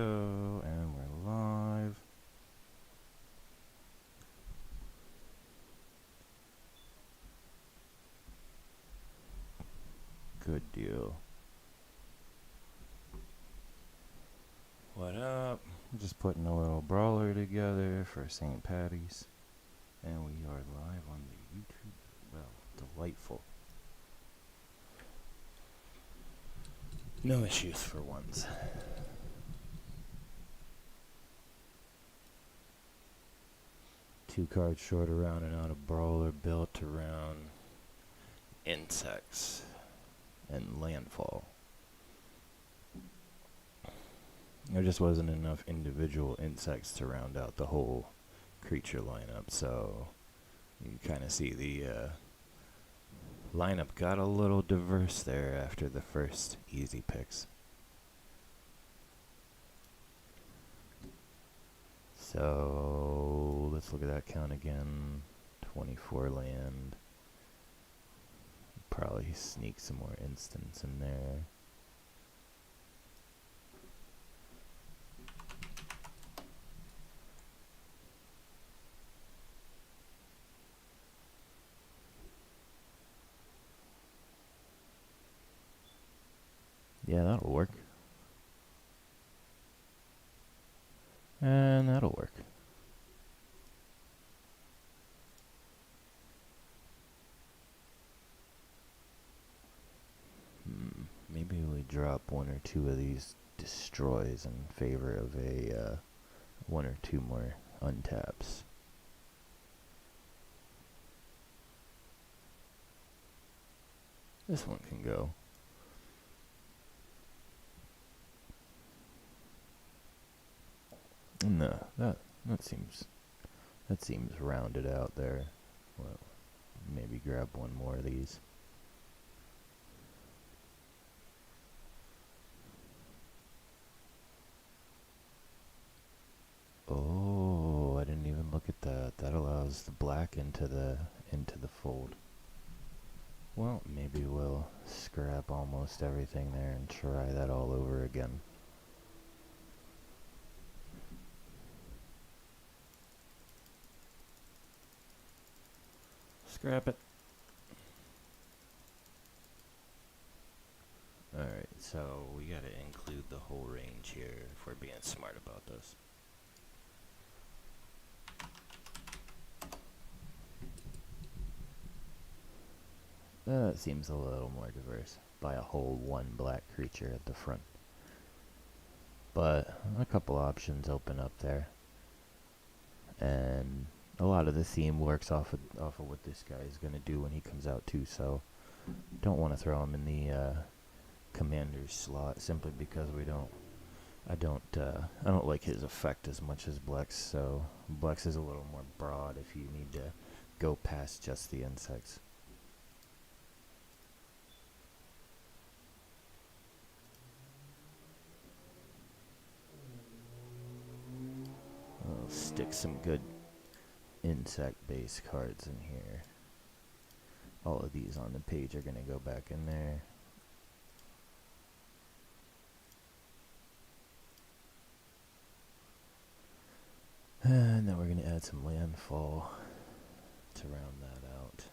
go, and we're live. Good deal. What up? I'm just putting a little brawler together for St. Patty's, and we are live on the YouTube. Well, delightful. No issues for once. Two cards short around and out of brawler built around insects and landfall. There just wasn't enough individual insects to round out the whole creature lineup, so you kind of see the lineup got a little diverse there after the first easy picks. So let's look at that count again. 24 land. Probably sneak some more instants in there. Yeah, that'll work. And that'll work. Maybe we drop one or two of these destroys in favor of a one or two more untaps. This one can go. No, that seems rounded out there. Well, maybe grab one more of these. Oh, I didn't even look at that. That allows the black into the fold. Well, maybe we'll scrap almost everything there and try that all over again. Scrap it. Alright, so we gotta include the whole range here if we're being smart about this. That seems a little more diverse by a whole one black creature at the front. But a couple options open up there. And a lot of the theme works off of what this guy is going to do when he comes out too, so don't want to throw him in the commander's slot simply because I don't like his effect as much as Blex, so Blex is a little more broad if you need to go past just the insects. I'll stick some good insect-based cards in here. All of these on the page are going to go back in there. And then we're going to add some landfall to round that out.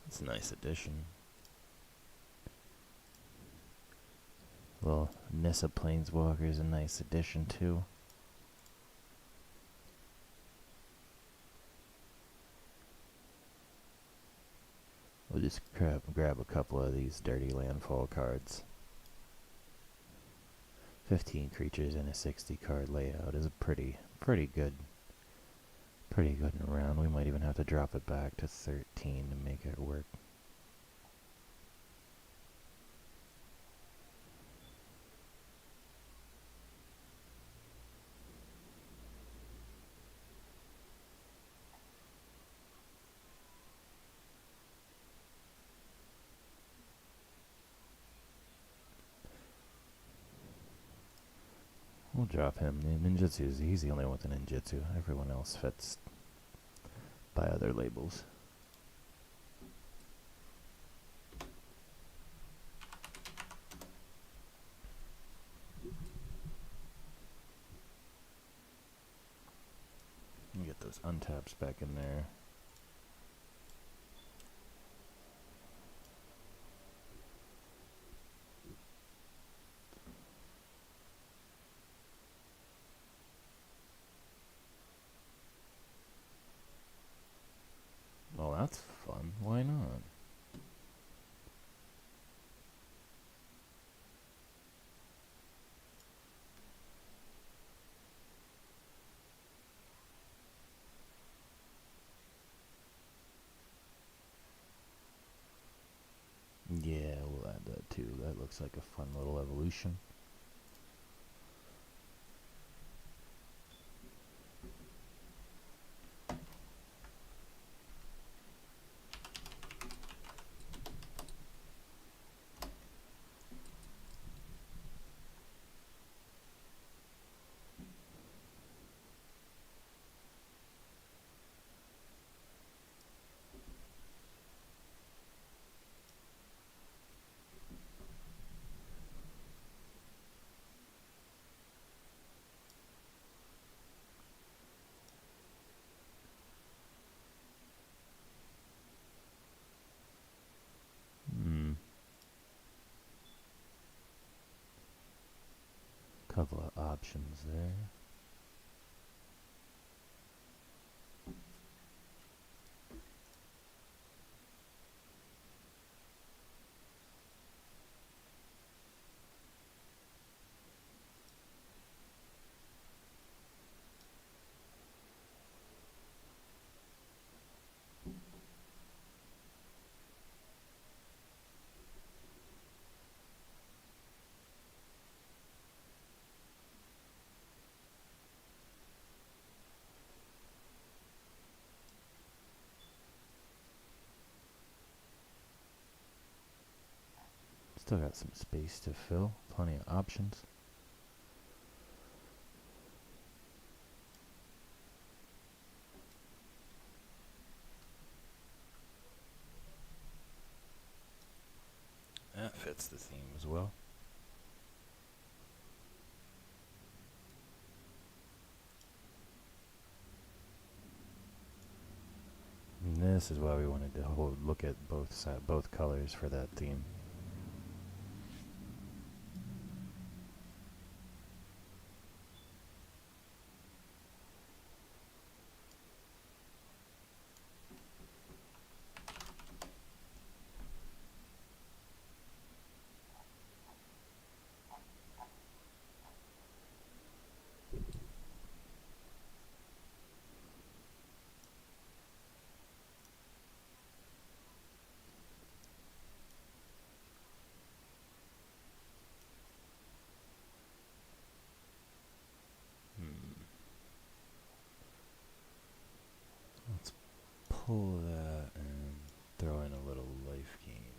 It's a nice addition. Well, Nissa Planeswalker is a nice addition too. We'll just grab a couple of these dirty landfall cards. 15 creatures in a 60 card layout is a pretty good in a round. We might even have to drop it back to 13 to make it work. We'll drop him. Ninjutsu, he's the only one with a ninjutsu. Everyone else fits by other labels. You get those untaps back in there. Well, that's fun. Why not? Yeah, we'll add that too. That looks like a fun little evolution. Couple of options there. Still got some space to fill. Plenty of options. That fits the theme as well. And this is why we wanted to look at both colors for that theme. Let's pull that and throw in a little life gain.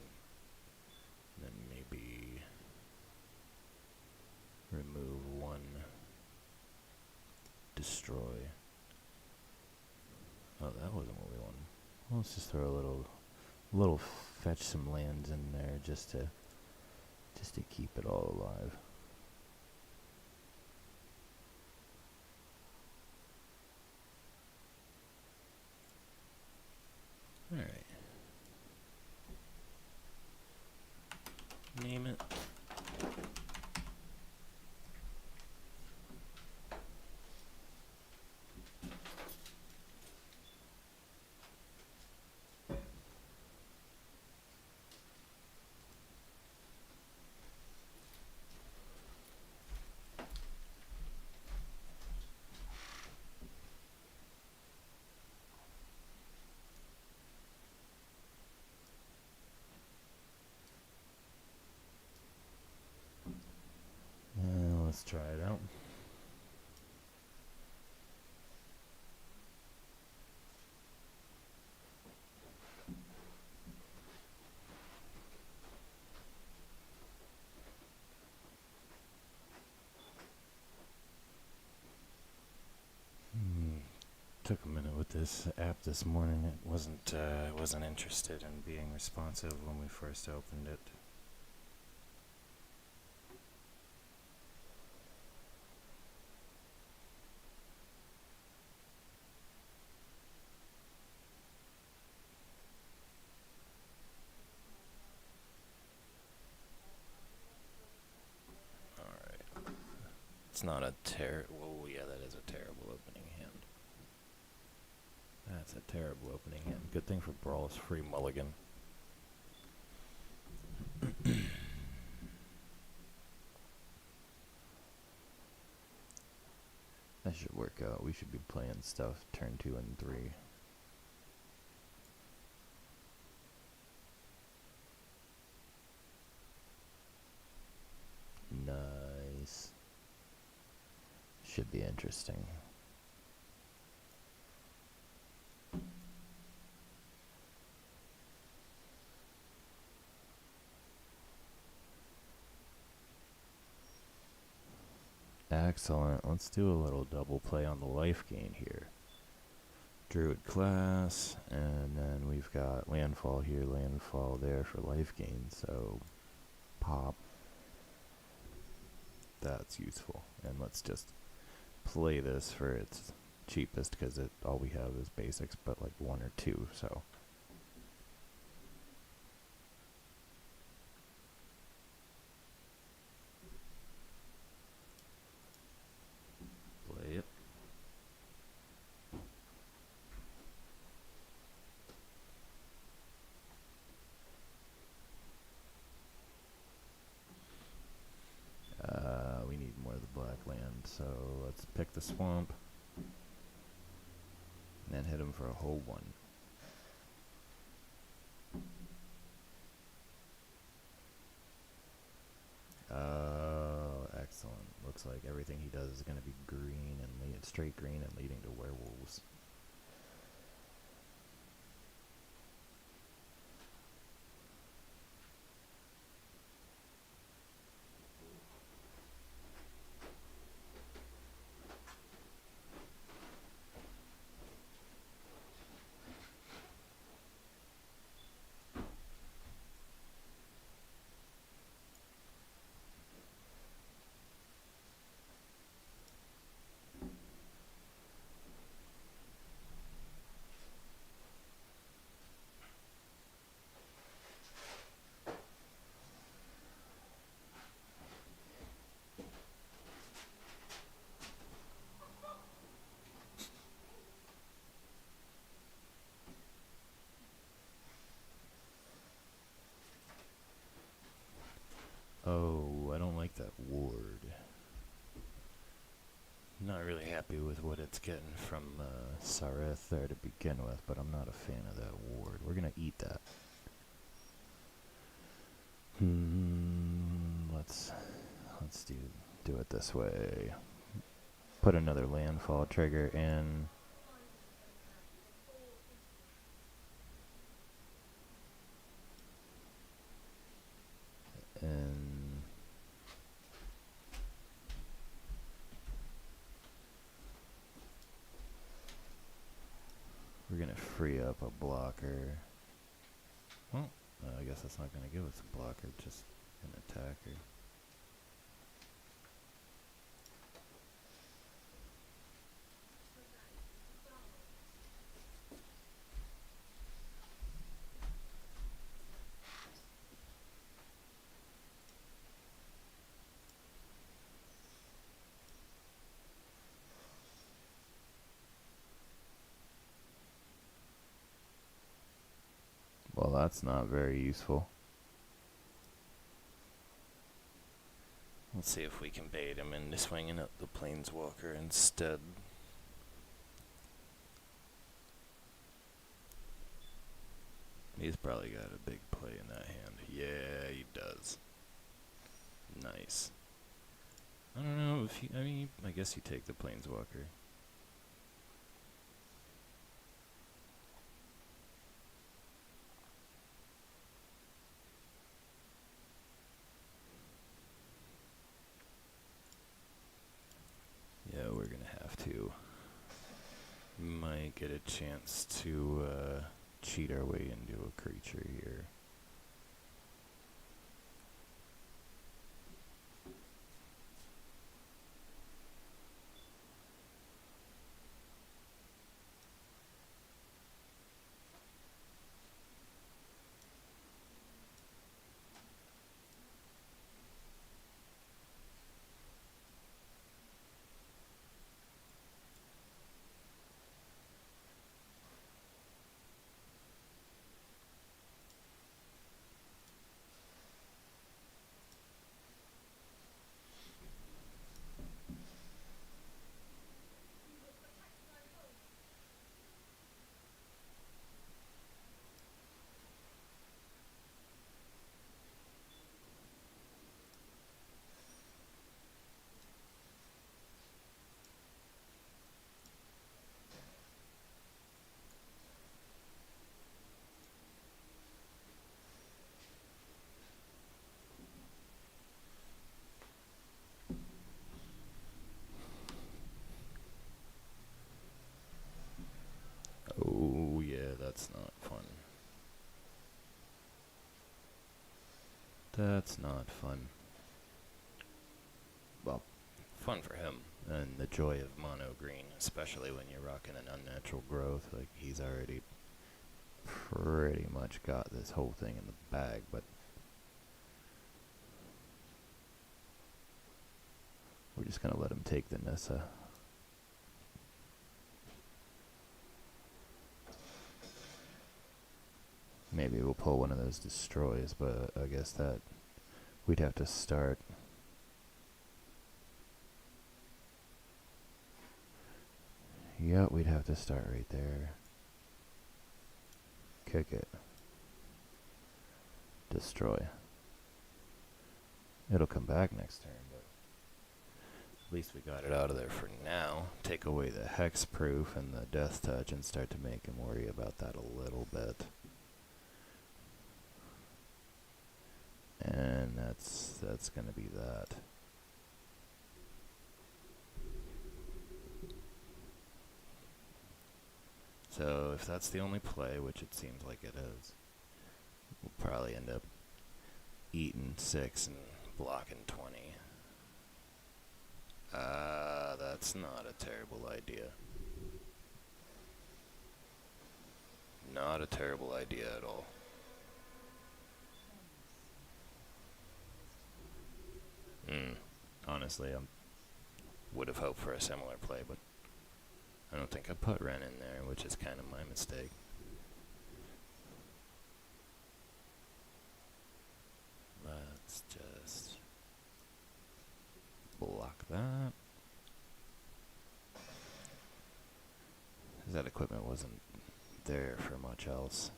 Then maybe remove one destroy. Oh, that wasn't what we wanted. Well, let's just throw a little fetch some lands in there just to keep it all alive. All right. Name it. this app this morning. It wasn't interested in being responsive when we first opened it. Alright. It's not a oh yeah, that is a terrible opening hand. That's a terrible opening hand. Good thing for Brawl is free mulligan. That should work out. We should be playing stuff turn 2 and 3. Nice. Should be interesting. Excellent. Let's do a little double play on the life gain here. Druid class, and then we've got landfall here, landfall there for life gain, so pop. That's useful. And let's just play this for its cheapest, because all we have is basics, but like 1 or 2, so. Play it. We need more of the black land, so let's pick the swamp. And then hit him for a whole 1. Oh, excellent. Looks like everything he does is going to be green and straight green and leading to werewolves. Oh, I don't like that ward. Not really happy with what it's getting from Sareth there to begin with, but I'm not a fan of that ward. We're gonna eat that. Let's do it this way. Put another landfall trigger in. And we're gonna free up a blocker. Well, I guess that's not gonna give us a blocker, just an attacker. Well, that's not very useful. Let's see if we can bait him into swinging at the Planeswalker instead. He's probably got a big play in that hand. Yeah, he does. Nice. I don't know if I guess you take the Planeswalker. Yeah, we're gonna have to. Might might get a chance to cheat our way into a creature here. Oh yeah, that's not fun. That's not fun. Well, fun for him. And the joy of mono green, especially when you're rocking an unnatural growth. Like, he's already pretty much got this whole thing in the bag, but we're just gonna let him take the Nissa. Maybe we'll pull one of those destroys, but I guess that we'd have to start. Yeah, we'd have to start right there. Kick it. Destroy. It'll come back next turn, but at least we got it out of there for now. Take away the hexproof and the death touch and start to make him worry about that a little bit. And that's gonna be that. So if that's the only play, which it seems like it is, we'll probably end up eating 6 and blocking 20. That's not a terrible idea. Not a terrible idea at all. Honestly, I would have hoped for a similar play, but I don't think I put Ren in there, which is kind of my mistake. Let's just block that. That equipment wasn't there for much else.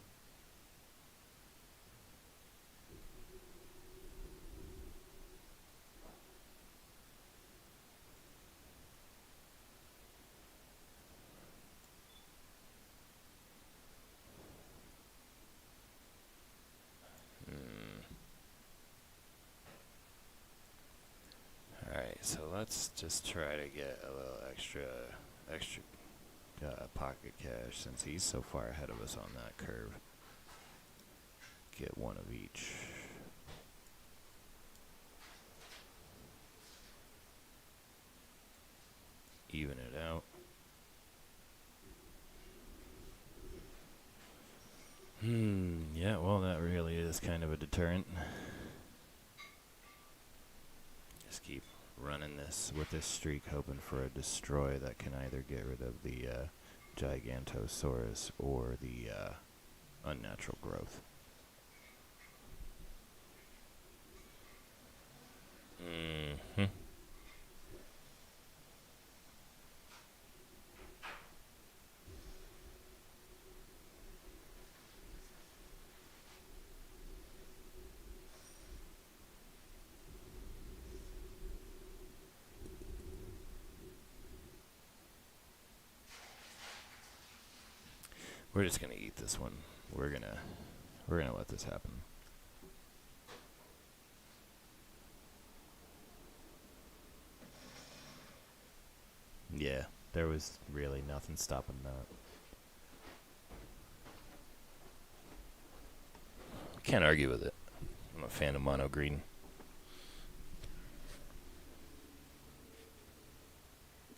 Alright, so let's just try to get a little extra pocket cash since he's so far ahead of us on that curve. Get one of each. Even it out. Yeah, well, that really is kind of a deterrent. Just keep running this with this streak, hoping for a destroy that can either get rid of the Gigantosaurus or the unnatural growth. We're just gonna eat this one. We're gonna let this happen. Yeah, there was really nothing stopping that. Can't argue with it. I'm a fan of mono green.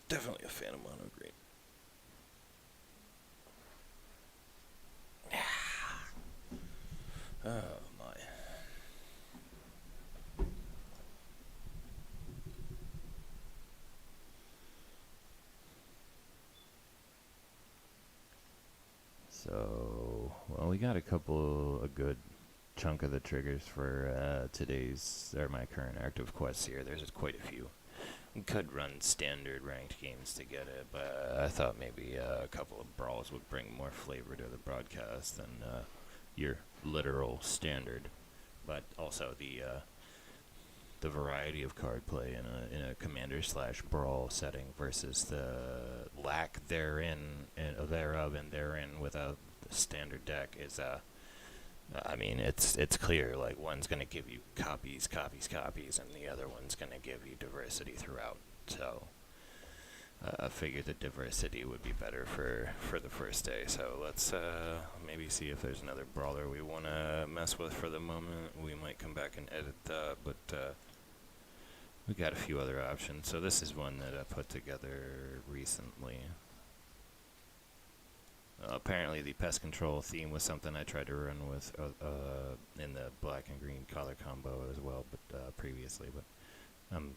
Definitely a fan of mono green. Oh my. So, well, we got a good chunk of the triggers for today's, or my current active quests here. There's quite a few. We could run standard ranked games to get it, but I thought maybe a couple of brawls would bring more flavor to the broadcast than your literal standard. But also the variety of card play in a commander / brawl setting versus the lack thereof without the standard deck is I mean, it's clear, like, one's going to give you copies, and the other one's going to give you diversity throughout. So, I figured the diversity would be better for the first day. So, let's maybe see if there's another brawler we want to mess with for the moment. We might come back and edit that, but we got a few other options. So, this is one that I put together recently. Apparently the pest control theme was something I tried to run with in the black and green color combo as well, but previously. But I'm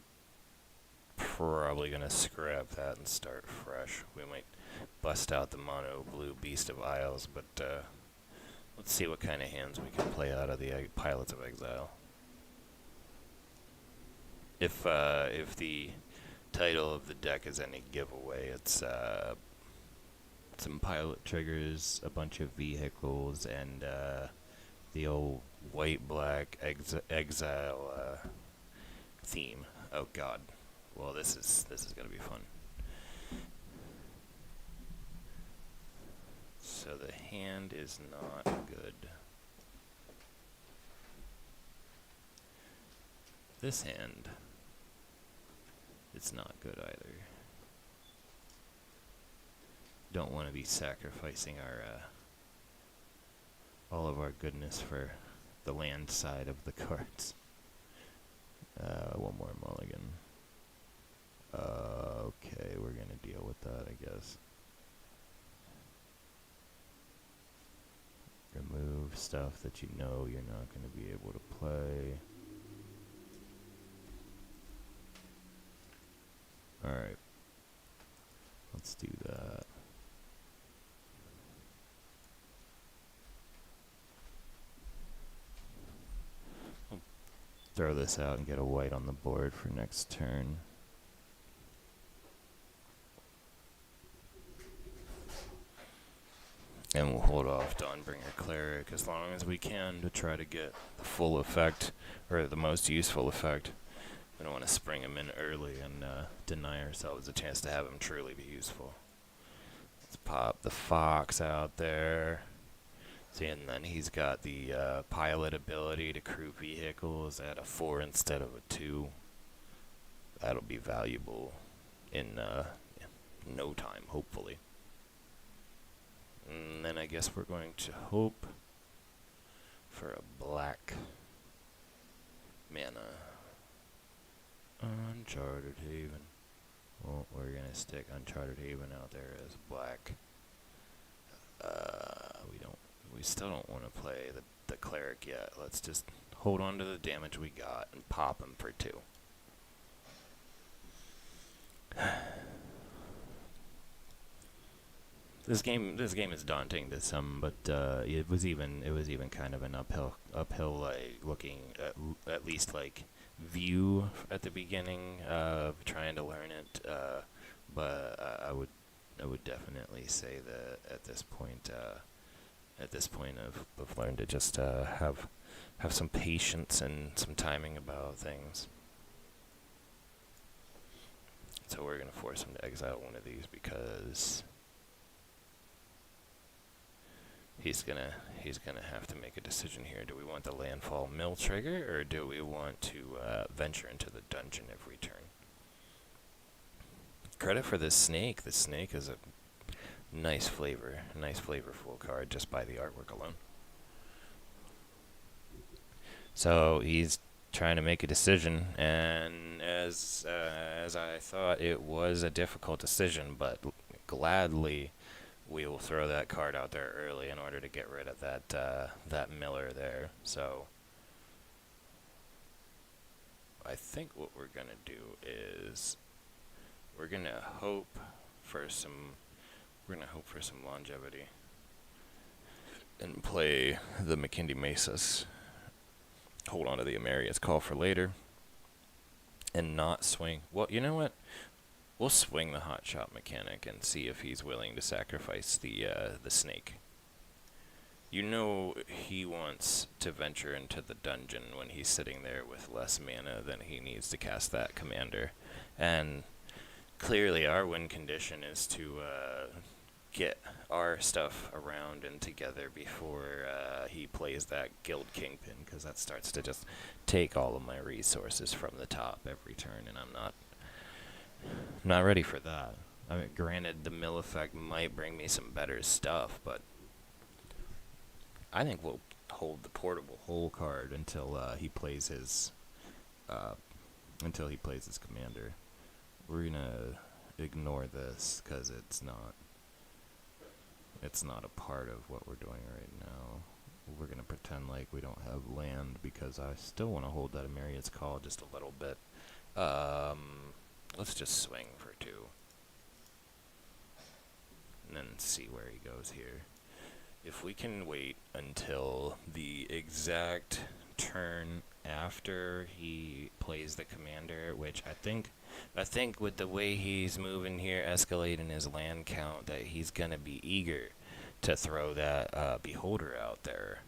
probably going to scrap that and start fresh. We might bust out the mono blue Beast of Isles, but let's see what kind of hands we can play out of the Pilots of Exile. If the title of the deck is any giveaway, it's some pilot triggers, a bunch of vehicles, and the old white-black exile theme. Oh God! Well, this is gonna be fun. So the hand is not good. This hand, it's not good either. Don't want to be sacrificing our all of our goodness for the land side of the cards. One more mulligan. Okay, we're gonna deal with that, I guess. Remove stuff that you know you're not gonna be able to play. Alright. Let's do that. Throw this out and get a white on the board for next turn. And we'll hold off Dawnbringer Cleric as long as we can to try to get the full effect, or the most useful effect. We don't want to spring him in early and deny ourselves a chance to have him truly be useful. Let's pop the Fox out there. See, and then he's got the pilot ability to crew vehicles at a 4 instead of a 2. That'll be valuable in no time, hopefully. And then I guess we're going to hope for a black mana. Uncharted Haven. Well, we're going to stick Uncharted Haven out there as black. We still don't want to play the cleric yet. Let's just hold on to the damage we got and pop him for 2. This game is daunting to some, but it was even kind of an uphill like looking at least like view at the beginning of trying to learn it. But I would definitely say that at this point I've learned to just have some patience and some timing about things. So we're gonna force him to exile one of these because he's gonna have to make a decision here. Do we want the landfall mill trigger, or do we want to venture into the dungeon every turn? Credit for this snake. The snake is a nice flavorful card just by the artwork alone. So he's trying to make a decision, and as I thought, it was a difficult decision, but gladly we will throw that card out there early in order to get rid of that Miller there. So I think what we're gonna do is we're gonna hope for some longevity and play the McKindy Mesas. Hold on to the Amarius Call for later, and not swing. Well, you know what? We'll swing the Hot Shot Mechanic and see if he's willing to sacrifice the snake. You know he wants to venture into the dungeon when he's sitting there with less mana than he needs to cast that commander. And clearly our win condition is to get our stuff around and together before he plays that Guild Kingpin, because that starts to just take all of my resources from the top every turn, and I'm not ready for that. I mean, granted, the mill effect might bring me some better stuff, but I think we'll hold the portable hole card until he plays his commander. We're gonna ignore this because it's not a part of what we're doing right now. We're gonna pretend like we don't have land because I still want to hold that Amarius Call just a little bit. Let's just swing for 2. And then see where he goes here. If we can wait until the exact turn after he plays the commander, which I think with the way he's moving here, escalating his land count, that he's gonna be eager to throw that Beholder out there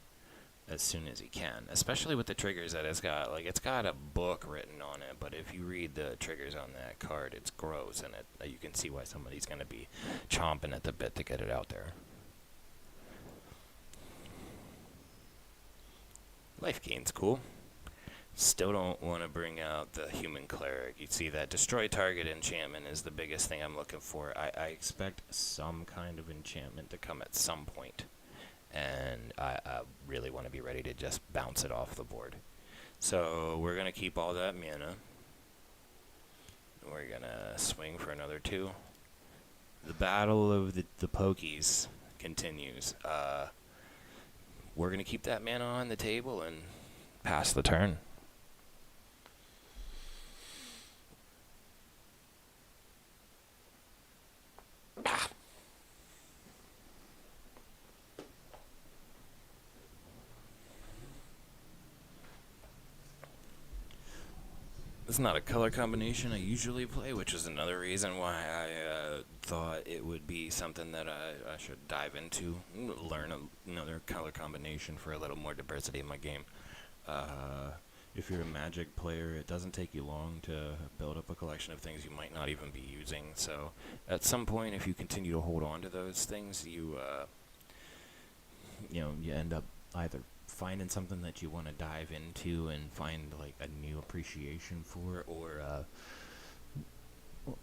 as soon as he can, especially with the triggers that it's got. Like, it's got a book written on it, but if you read the triggers on that card, it's gross, and you can see why somebody's going to be chomping at the bit to get it out there. Life gain's cool. Still don't want to bring out the Human Cleric. You see that destroy target enchantment is the biggest thing I'm looking for. I expect some kind of enchantment to come at some point, and I really want to be ready to just bounce it off the board. So we're going to keep all that mana. We're going to swing for another 2. The battle of the Pokies continues. We're going to keep that mana on the table and pass the turn. It's not a color combination I usually play, which is another reason why I thought it would be something that I should dive into, learn another color combination for a little more diversity in my game. If you're a Magic player, it doesn't take you long to build up a collection of things you might not even be using. So at some point, if you continue to hold on to those things, you end up either finding something that you want to dive into and find like a new appreciation for,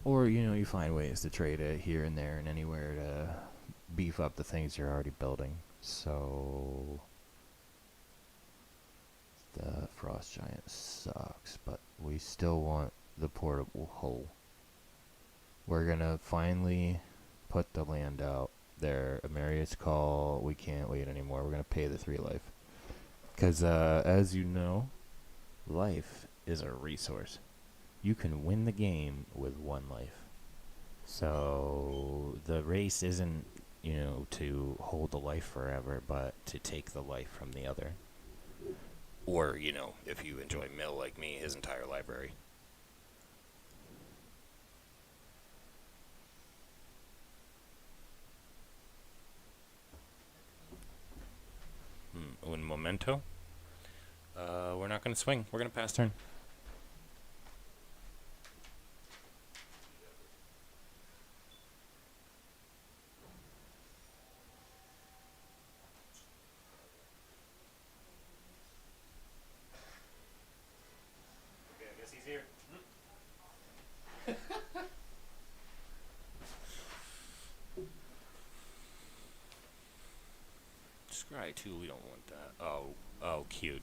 or you find ways to trade it here and there and anywhere to beef up the things you're already building. So the Frost Giant sucks, but we still want the portable hole. We're gonna finally put the land out there. Amarius Call, we can't wait anymore. We're gonna pay the 3 life. Because, as you know, life is a resource. You can win the game with 1 life. So, the race isn't, to hold the life forever, but to take the life from the other. Or, if you enjoy Mill like me, his entire library. Un momento. We're not going to swing. We're going to pass turn. Okay, I guess he's here. Scry 2, we don't want that. Oh, cute.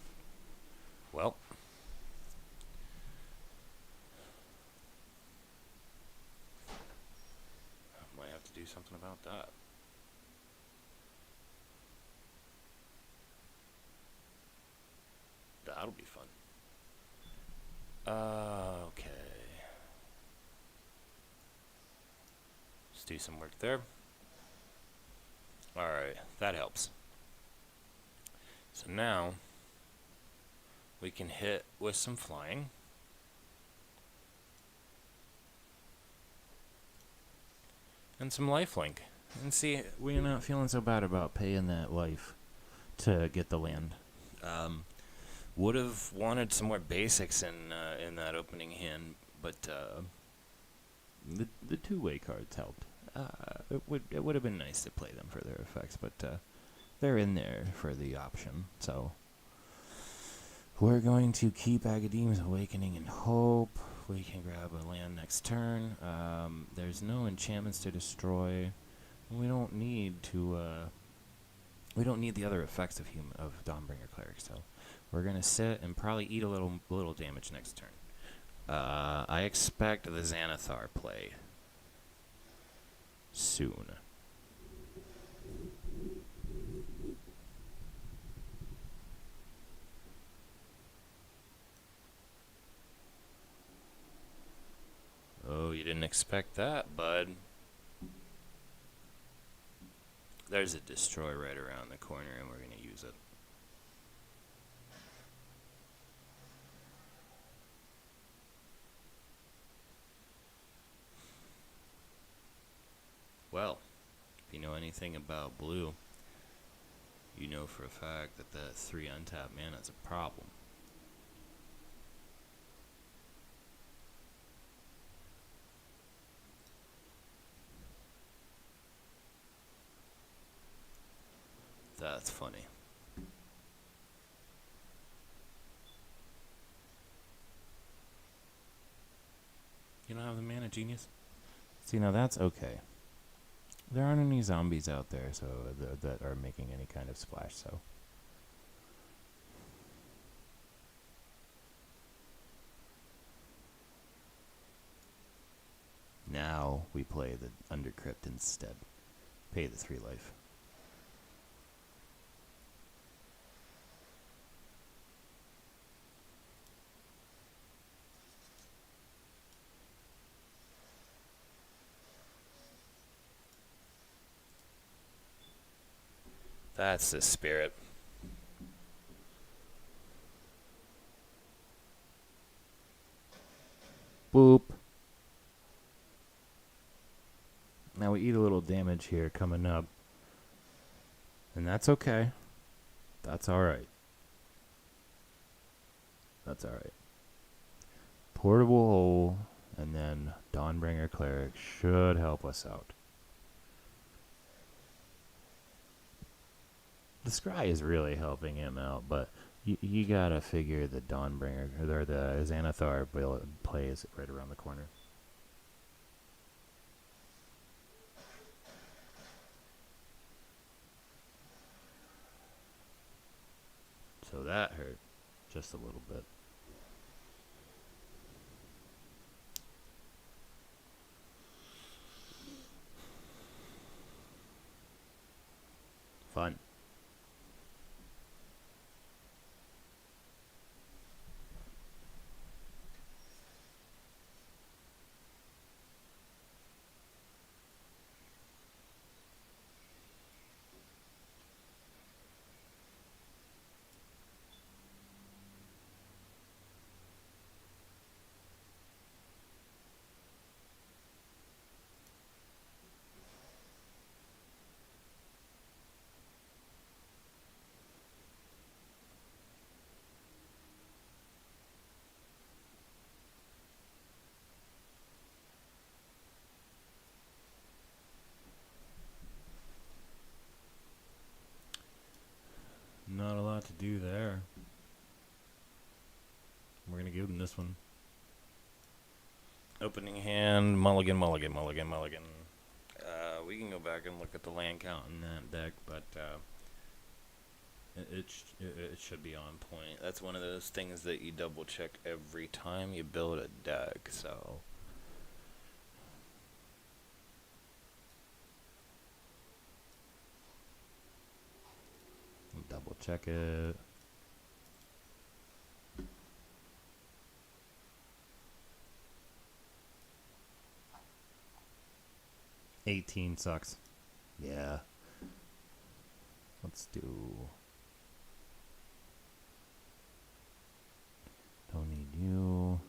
Well, might have to do something about that. That'll be fun. Okay. Let's do some work there. Alright, that helps. So now, we can hit with some flying. And some lifelink. And see, we're not feeling so bad about paying that life to get the land. Would have wanted some more basics in that opening hand, but The two-way cards helped. It would have been nice to play them for their effects, but they're in there for the option. So we're going to keep Agadeem's Awakening and hope we can grab a land next turn. There's no enchantments to destroy. We don't need to. We don't need the other effects of Dawnbringer Cleric. So we're gonna sit and probably eat a little damage next turn. I expect the Xanathar play soon. Oh, you didn't expect that, bud. There's a destroy right around the corner, and we're going to use it. Well, if you know anything about blue, you know for a fact that that 3 untapped mana is a problem. That's funny. You don't have the mana, genius? See, now that's okay. There aren't any zombies out there so that are making any kind of splash, so. Now we play the Undercrypt instead. Pay the 3 life. That's the spirit. Boop. Now we eat a little damage here coming up. And that's okay. That's alright. That's alright. Portable Hole and then Dawnbringer Cleric should help us out. The Scry is really helping him out, but you gotta figure the Dawnbringer or the Xanathar play is right around the corner. So that hurt just a little bit. Fun. Not a lot to do there. We're going to give them this one. Opening hand, mulligan, mulligan, mulligan, mulligan. We can go back and look at the land count in that deck, but It should be on point. That's one of those things that you double check every time you build a deck. So double check it. $18 sucks. Yeah. Let's do. Don't need you.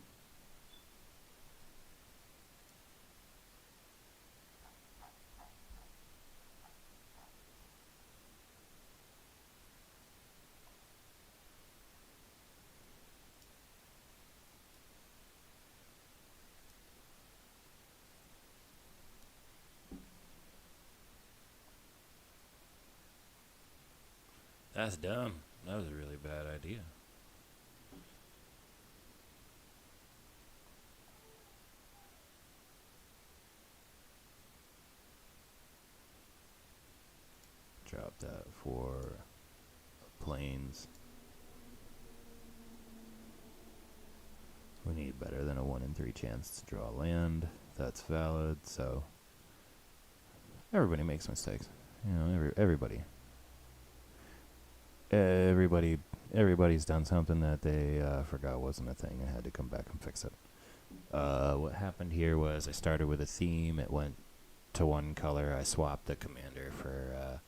that's dumb. That was a really bad idea. Drop that for planes. We need better than a 1 in 3 chance to draw land. That's valid. So everybody makes mistakes. You know, everybody's done something that they forgot wasn't a thing and had to come back and fix it. What happened here was I started with a theme. It went to one color. I swapped the commander for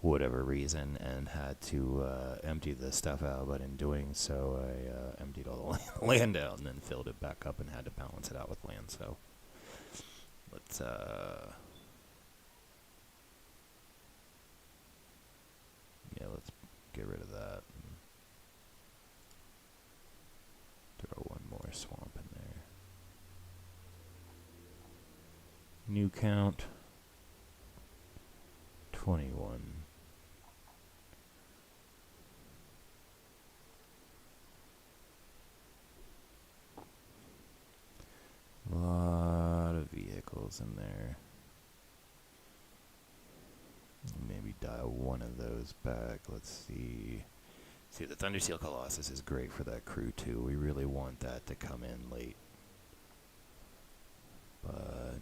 whatever reason and had to empty the stuff out. But in doing so, I emptied all the land out and then filled it back up and had to balance it out with land. So let's let's get rid of that. And throw one more swamp in there. New count 21. A lot of vehicles in there. Maybe dial one of those back. Let's see. See, the Thundersteel Colossus is great for that crew too. We really want that to come in late. But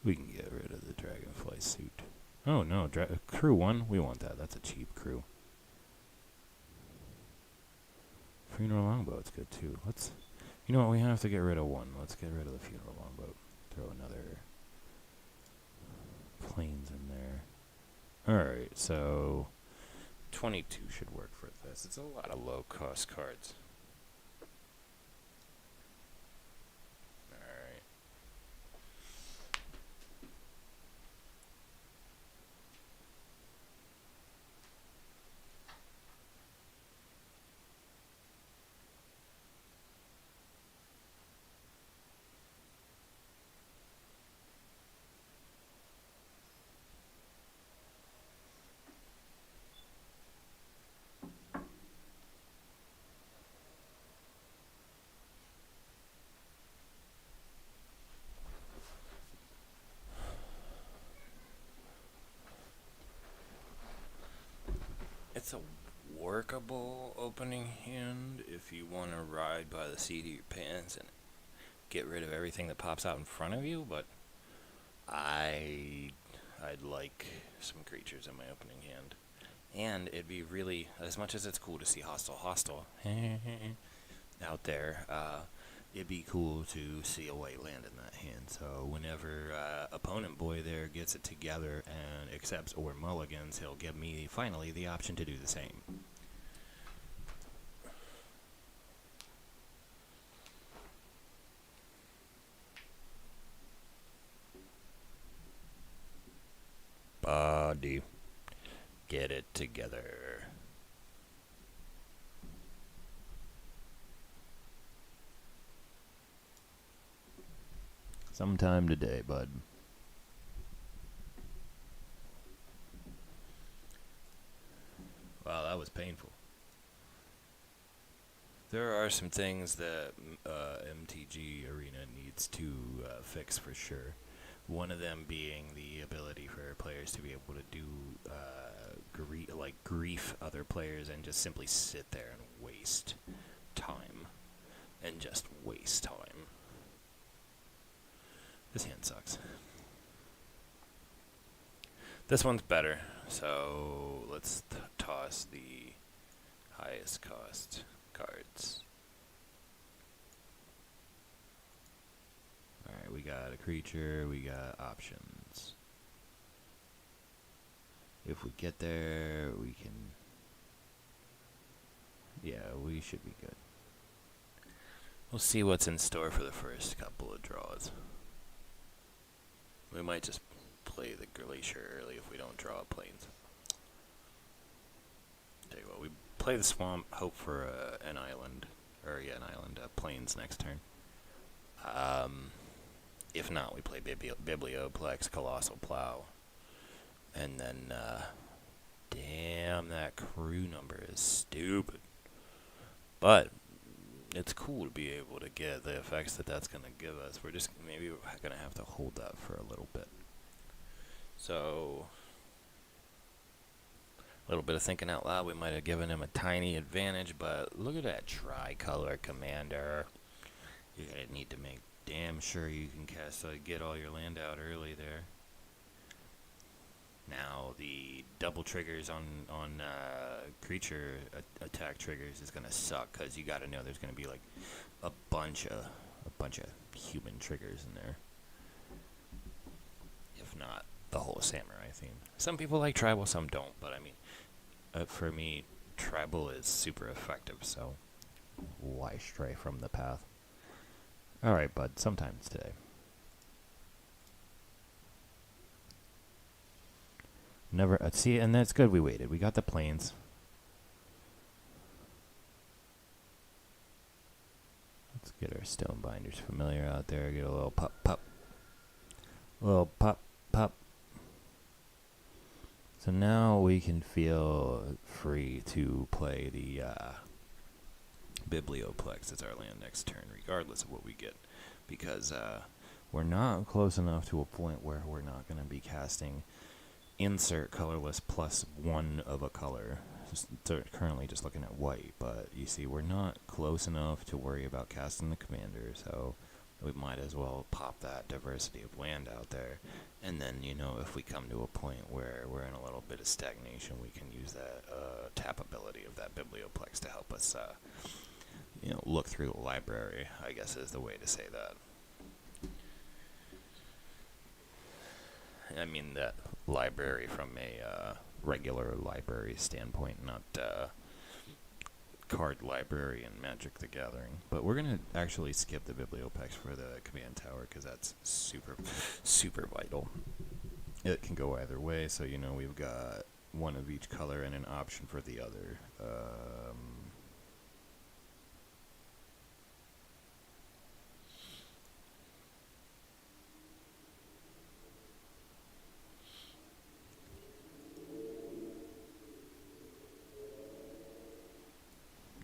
we can get rid of the Dragonfly suit. Oh no, crew 1, we want that. That's a cheap crew. Funeral Longboat's good too. You know what, we have to get rid of one. Let's get rid of the Funeral Longboat. Throw another planes in there. Alright, so 22 should work for this. It's a lot of low cost cards. Alright. It's a workable opening hand if you want to ride by the seat of your pants and get rid of everything that pops out in front of you, but I'd like some creatures in my opening hand. And it'd be really, as much as it's cool to see hostile out there, it'd be cool to see a white land in that hand. So whenever opponent boy there gets it together and accepts or mulligans, he'll give me finally the option to do the same. Body, get it together. Sometime today, bud. Wow, that was painful. There are some things that MTG Arena needs to fix for sure. One of them being the ability for players to be able to do grief other players and just simply sit there and waste time. And just waste time. This hand sucks. This one's better, so let's toss the highest cost cards. Alright, we got a creature, we got options. If we get there, we can... Yeah, we should be good. We'll see what's in store for the first couple of draws. We might just play the Glacier early if we don't draw plains. Tell you what, we play the Swamp, hope for an island. Plains next turn. If not, we play Biblioplex, Colossal Plow. And then, damn, that crew number is stupid. But it's cool to be able to get the effects that that's going to give us. We're just maybe going to have to hold that for a little bit. So, a little bit of thinking out loud, we might have given him a tiny advantage, but look at that tricolor commander. You're going to need to make damn sure you can get all your land out early there. Now, the double triggers on creature attack triggers is going to suck, because you got to know there's going to be like a bunch of human triggers in there. If not, the whole samurai theme. Some people like tribal, some don't, but I mean, for me, tribal is super effective, so why stray from the path? Alright, bud, sometimes today. Never, see, and that's good we waited. We got the plains. Let's get our Stonebinders familiar out there. Get a little pop, pop. A little pop, pop. So now we can feel free to play the Biblioplex as our land next turn, regardless of what we get. Because we're not close enough to a point where we're not going to be casting insert colorless plus one of a color. They're currently just looking at white, but you see we're not close enough to worry about casting the commander, so we might as well pop that diversity of land out there. And then, you know, if we come to a point where we're in a little bit of stagnation, we can use that tap ability of that Biblioplex to help us look through the library, I guess is the way to say that. I mean that library from a regular library standpoint, not card library in Magic the Gathering. But we're going to actually skip the Biblioplex for the command tower, because that's super, super vital. It can go either way, so you know we've got one of each color and an option for the other.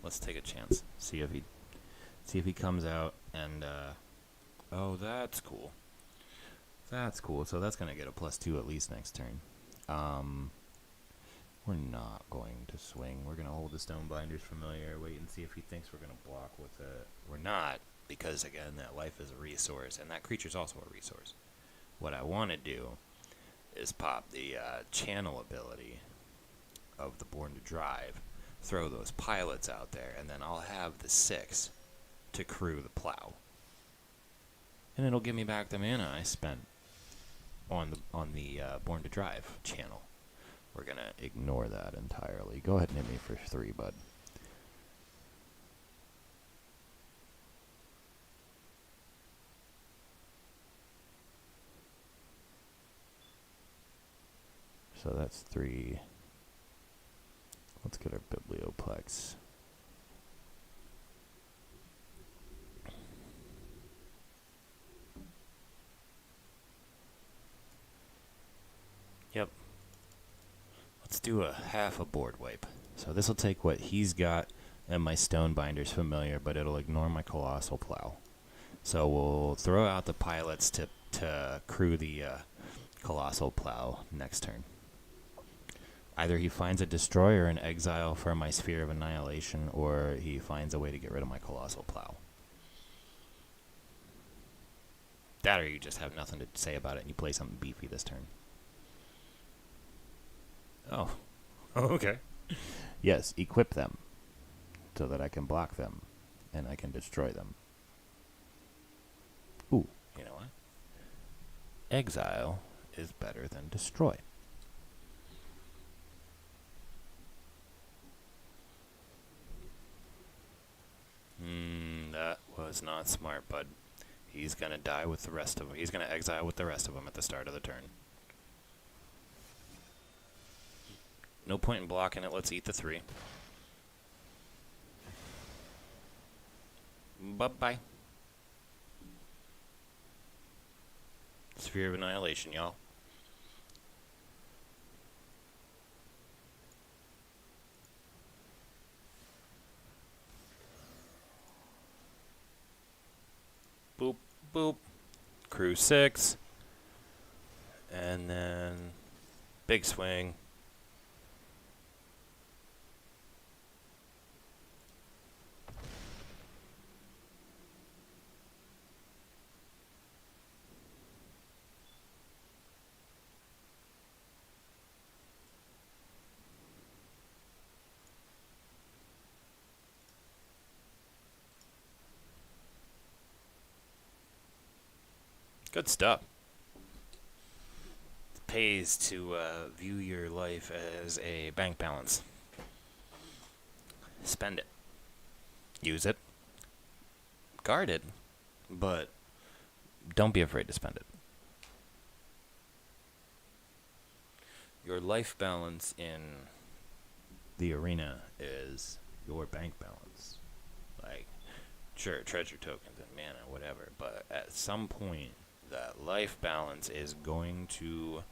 Let's take a chance. See if he comes out and oh, that's cool. That's cool. So that's gonna get a +2 at least next turn. We're not going to swing. We're gonna hold the Stonebinders familiar, wait and see if he thinks we're gonna block with it. We're not, because again, that life is a resource, and that creature's also a resource. What I want to do is pop the channel ability of the Born to Drive, throw those pilots out there, and then I'll have the 6 to crew the plow. And it'll give me back the mana I spent on the Born to Drive channel. We're going to ignore that entirely. Go ahead and hit me for 3, bud. So that's 3. Let's get our Biblioplex. Let's do a half a board wipe. So this will take what he's got, and my stone binder's familiar, but it'll ignore my colossal plow. So we'll throw out the pilots to crew the colossal plow next turn. Either he finds a destroyer and exile for my sphere of annihilation, or he finds a way to get rid of my colossal plow. That, or you just have nothing to say about it and you play something beefy this turn. Oh. Okay. Yes, equip them so that I can block them and I can destroy them. Ooh, you know what? Exile is better than destroy. That was not smart, bud. He's going to die with the rest of them. He's going to exile with the rest of them at the start of the turn. No point in blocking it. Let's eat the 3. Bye-bye. Sphere of Annihilation, y'all. Boop, boop. Crew 6. And then big swing. Good stuff. It pays to view your life as a bank balance. Spend it. Use it. Guard it. But don't be afraid to spend it. Your life balance in the arena is your bank balance. Like, sure, treasure tokens and mana, whatever, but at some point, that life balance is going to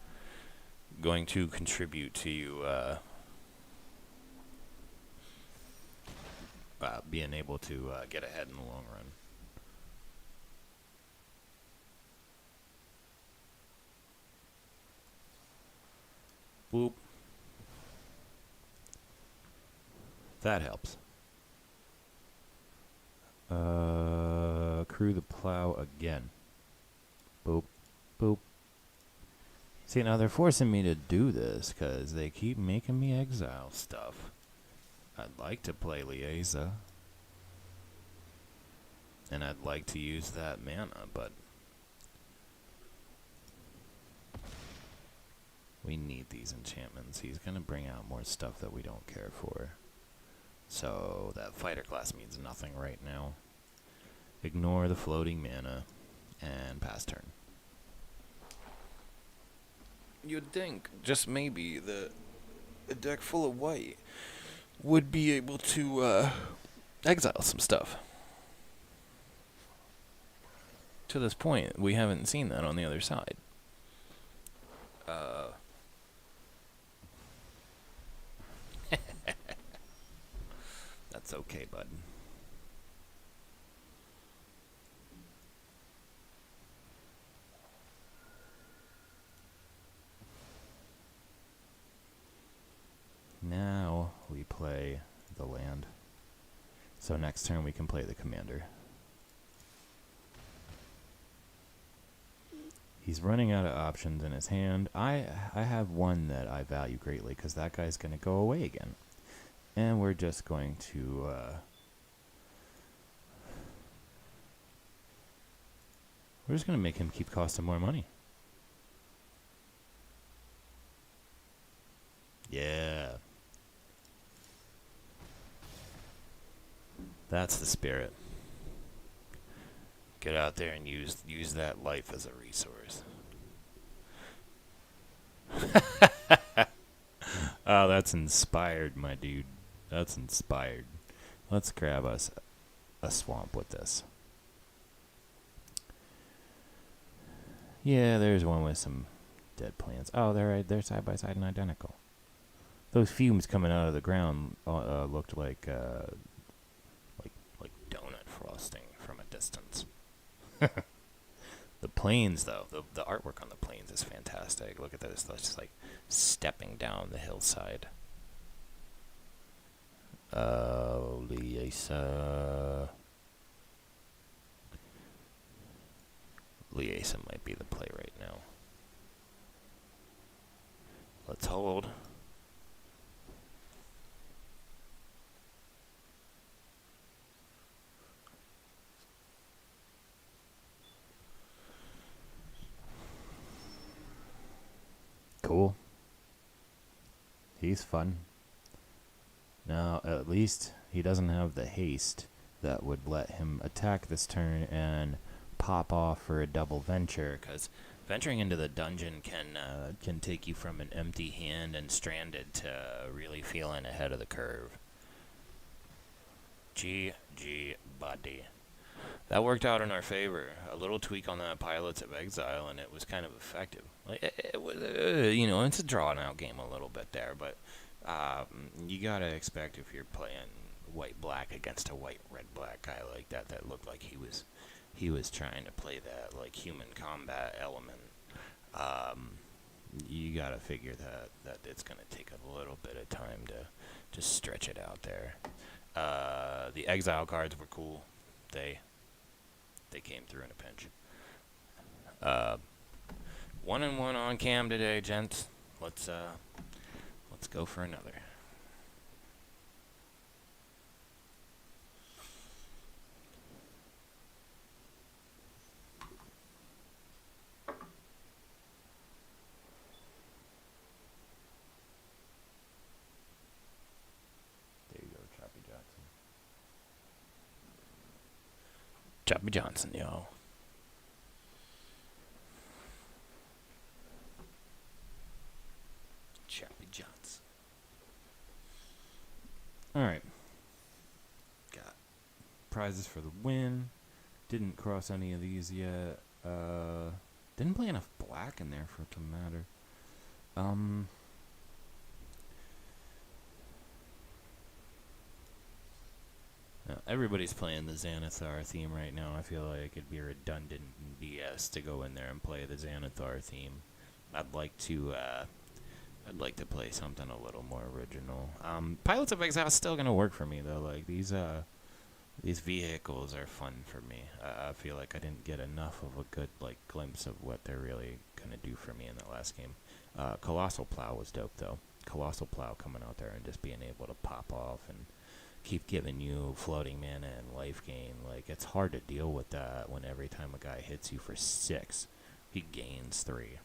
contribute to you being able to get ahead in the long run. Boop. That helps. Crew the plow again. Boop, boop. See, now they're forcing me to do this because they keep making me exile stuff. I'd like to play Liaisa. And I'd like to use that mana, but we need these enchantments. He's going to bring out more stuff that we don't care for. So that fighter class means nothing right now. Ignore the floating mana and pass turn. You'd think, just maybe, that a deck full of white would be able to exile some stuff. To this point, we haven't seen that on the other side. That's okay, bud. Now we play the land. So next turn we can play the commander. He's running out of options in his hand. I have one that I value greatly because that guy's going to go away again. And we're just going to we're just going to make him keep costing more money. Yeah. That's the spirit. Get out there and use that life as a resource. Oh, that's inspired, my dude. That's inspired. Let's grab us a swamp with this. Yeah, there's one with some dead plants. Oh, they're side by side and identical. those fumes coming out of the ground looked like Like donut frosting from a distance. The planes, though, the artwork on the planes is fantastic. Look at this. That's just like stepping down the hillside. Liesa. Liesa might be the play right now. Let's hold. cool. He's fun. Now, at least he doesn't have the haste that would let him attack this turn and pop off for a double venture, because venturing into the dungeon can take you from an empty hand and stranded to really feeling ahead of the curve. GG, buddy. That worked out in our favor. A little tweak on that Pilots of Exile, and it was kind of effective. Like it was, it's a drawn out game a little bit there, but you gotta expect if you're playing white-black against a white-red-black guy like that looked like he was trying to play that like human combat element. You gotta figure that it's gonna take a little bit of time to just stretch it out there. The exile cards were cool. They came through in a pinch. 1-1 on cam today, gents. Let's go for another. There you go, Choppy Johnson. Choppy Johnson, yo. Choppy Johnson. Alright. Got prizes for the win. Didn't cross any of these yet. Didn't play enough black in there for it to matter. Now, everybody's playing the Xanathar theme right now. I feel like it'd be redundant BS to go in there and play the Xanathar theme. I'd like to play something a little more original. Pilots of Exile is still gonna work for me though. Like these vehicles are fun for me. I feel like I didn't get enough of a good glimpse of what they're really gonna do for me in the last game. Colossal Plow was dope though. Colossal Plow coming out there and just being able to pop off and keep giving you floating mana and life gain. Like, it's hard to deal with that when every time a guy hits you for 6, he gains 3.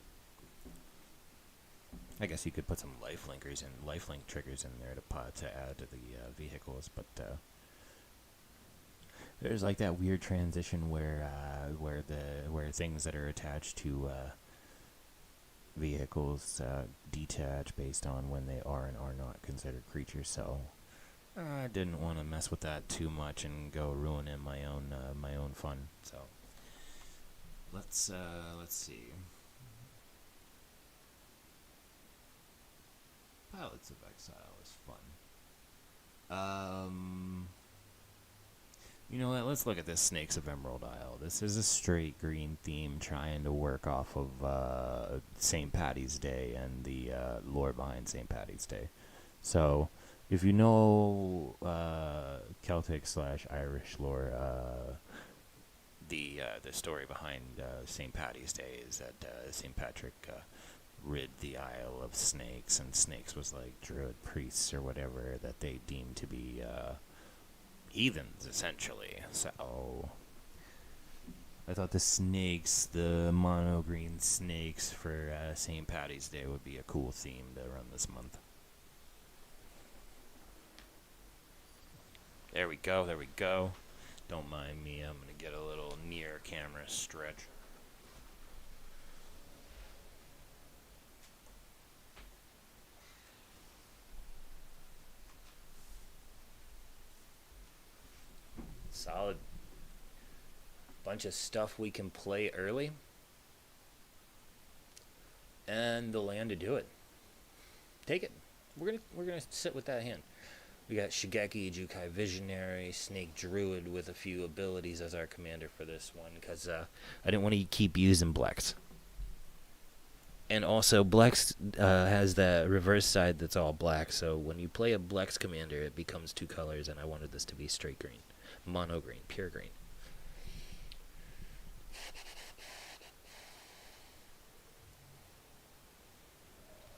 I guess you could put some lifelink triggers in there to add to the vehicles, but there's like that weird transition where things that are attached to vehicles detach based on when they are and are not considered creatures. So I didn't want to mess with that too much and go ruining my own fun. So let's see. Pilots of Exile is fun. You know what? Let's look at this Snakes of Emerald Isle. This is a straight green theme trying to work off of St. Paddy's Day and the lore behind St. Paddy's Day. So if you know Celtic / Irish lore, the story behind St. Paddy's Day is that St. Patrick rid the Isle of snakes, and snakes was like druid priests or whatever that they deemed to be heathens, essentially. So I thought the snakes, the mono green snakes for St. Paddy's Day would be a cool theme to run this month. There we go. Don't mind me, I'm going to get a little near camera stretch. Solid. Bunch of stuff we can play early. And the land to do it. Take it. we're gonna sit with that hand. We got Shigeki, Jukai Visionary, Snake Druid with a few abilities as our commander for this one, because I didn't want to keep using Blex. And also, Blex has the reverse side that's all black, so when you play a Blex commander, it becomes 2 colors, and I wanted this to be straight green. Mono green, pure green.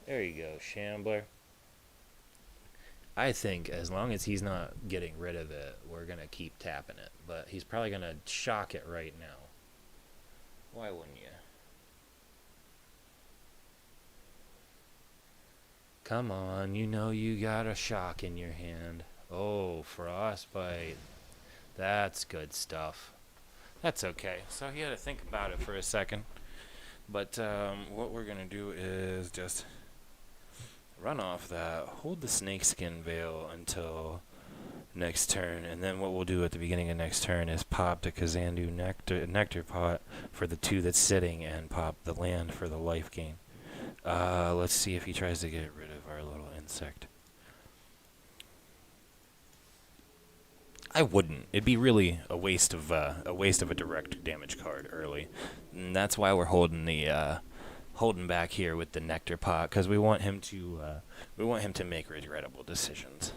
There you go, Shambler. I think as long as he's not getting rid of it, we're going to keep tapping it. But he's probably going to shock it right now. Why wouldn't you? Come on, you know you got a shock in your hand. Oh, Frostbite. That's good stuff. That's okay. So he had to think about it for a second. But what we're going to do is just run off that, hold the Snakeskin Veil until next turn, and then what we'll do at the beginning of next turn is pop the Kazandu Nectar Pot for the 2 that's sitting, and pop the land for the life gain. Let's see if he tries to get rid of our little insect. I wouldn't. It'd be really a waste of a direct damage card early, and that's why we're holding the holding back here with the Nectar Pot, because we want him to make regrettable decisions.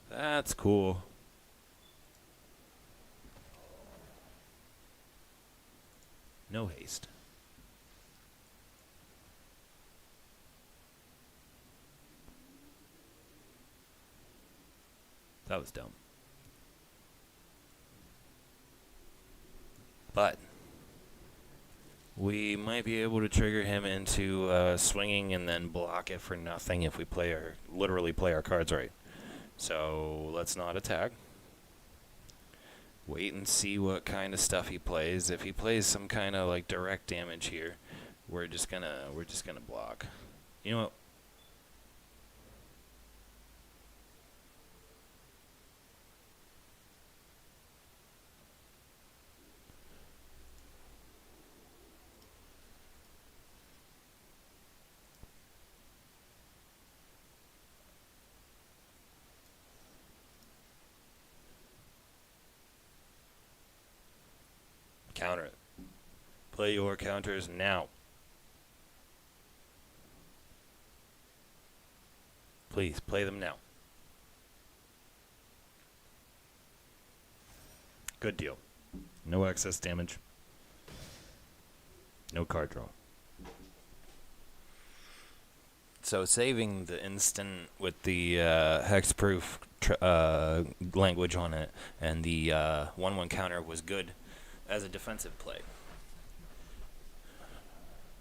That's cool. No haste. That was dumb. But we might be able to trigger him into swinging and then block it for nothing if we literally play our cards right. So let's not attack. Wait and see what kind of stuff he plays. If he plays some kind of like direct damage here, we're just gonna block. You know what? Counter it. Play your counters now. Please, play them now. Good deal. No excess damage. No card draw. So saving the instant with the hexproof language on it and the 1/1 counter was good as a defensive play.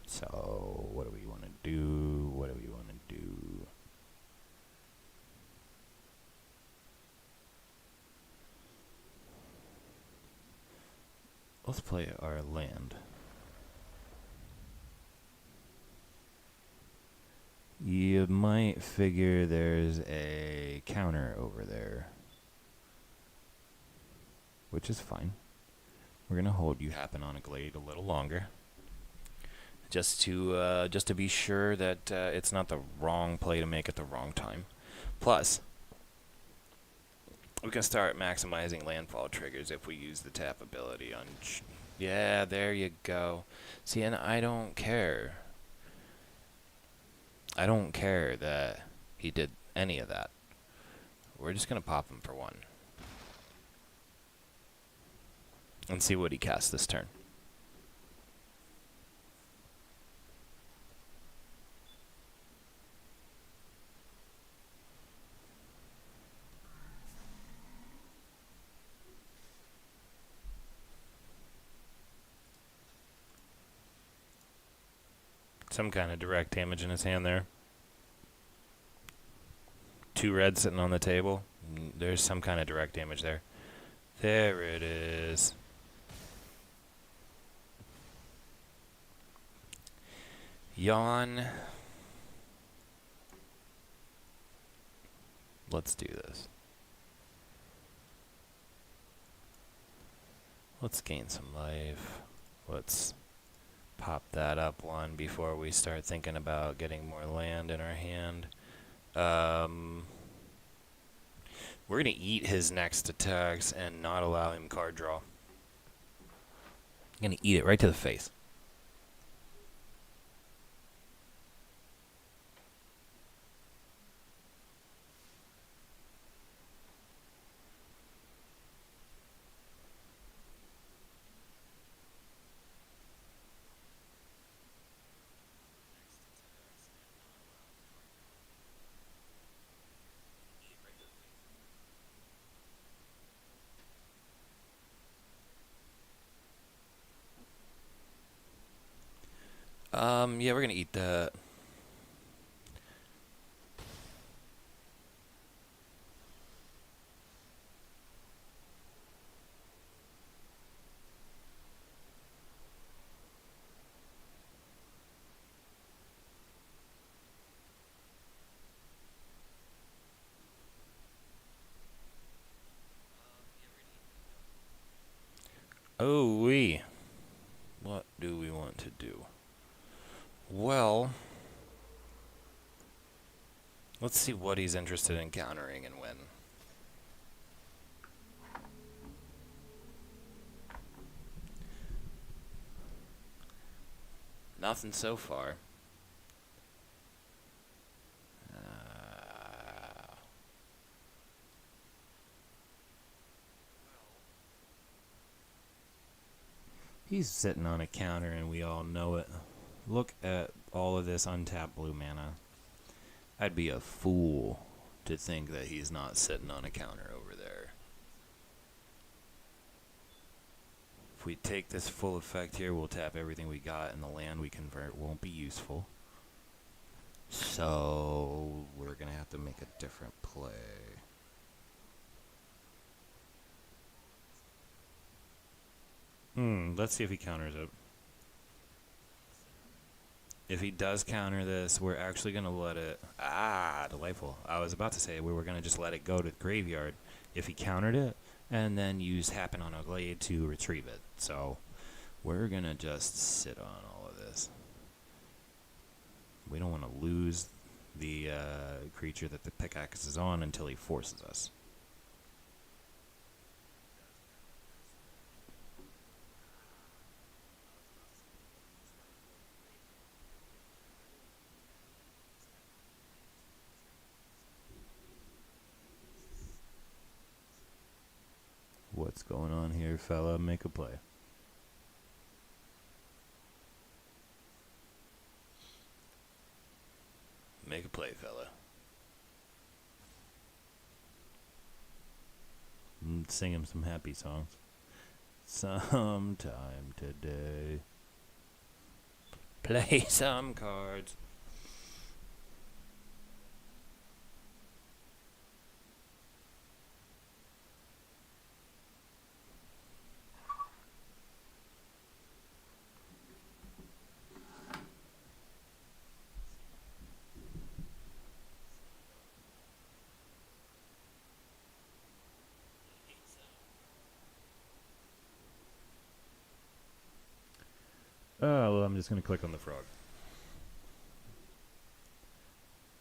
So what do we want to do? What do we want to do? Let's play our land. You might figure there's a counter over there, which is fine. We're gonna hold You Happen on a Glade a little longer, just to be sure that it's not the wrong play to make at the wrong time. Plus, we can start maximizing landfall triggers if we use the tap ability on. Yeah, there you go. See, and I don't care. I don't care that he did any of that. We're just gonna pop him for 1. And see what he casts this turn. Some kind of direct damage in his hand there. 2 red sitting on the table. There's some kind of direct damage there. There it is. Yawn. Let's do this. Let's gain some life. Let's pop that up 1 before we start thinking about getting more land in our hand. Um, we're going to eat his next attacks and not allow him card draw. I'm going to eat it right to the face. Yeah, we're going to eat that. Oh, what do we want to do? Well, let's see what he's interested in countering and when. Nothing so far. He's sitting on a counter and we all know it. Look at all of this untapped blue mana. I'd be a fool to think that he's not sitting on a counter over there. If we take this full effect here, we'll tap everything we got and the land we convert won't be useful. So we're going to have to make a different play. Let's see if he counters it. If he does counter this, we're actually going to let it... delightful. I was about to say we were going to just let it go to the graveyard if he countered it, and then use Happen on a Glade to retrieve it. So we're going to just sit on all of this. We don't want to lose the creature that the pickaxe is on until he forces us. What's going on here, fella? Make a play. Make a play, fella. Sing him some happy songs. Sometime today. Play some cards. Oh, well, I'm just going to click on the frog.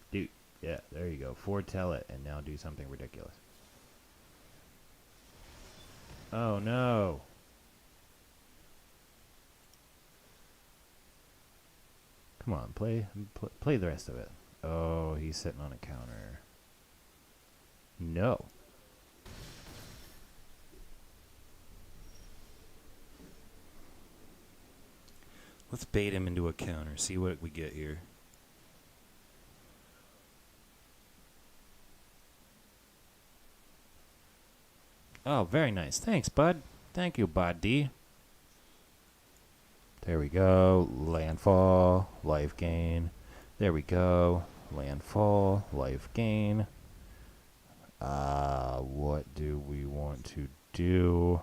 Dude, yeah, there you go. Foretell it, and now do something ridiculous. Oh, no. Come on, play the rest of it. Oh, he's sitting on a counter. No. Let's bait him into a counter. See what we get here. Oh, very nice. Thanks, bud. Thank you, buddy. There we go. Landfall, life gain. There we go. Landfall, life gain. What do we want to do?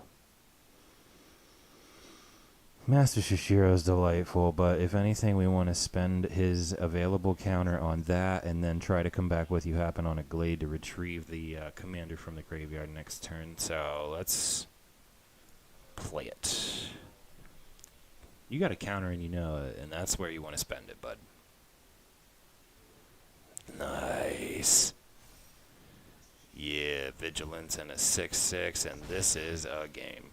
Master Shishiro is delightful, but if anything, we want to spend his available counter on that and then try to come back with You Happen on a Glade to retrieve the commander from the graveyard next turn. So let's play it. You got a counter and you know it, and that's where you want to spend it, bud. Nice. Yeah, vigilance and a 6/6, and this is a game.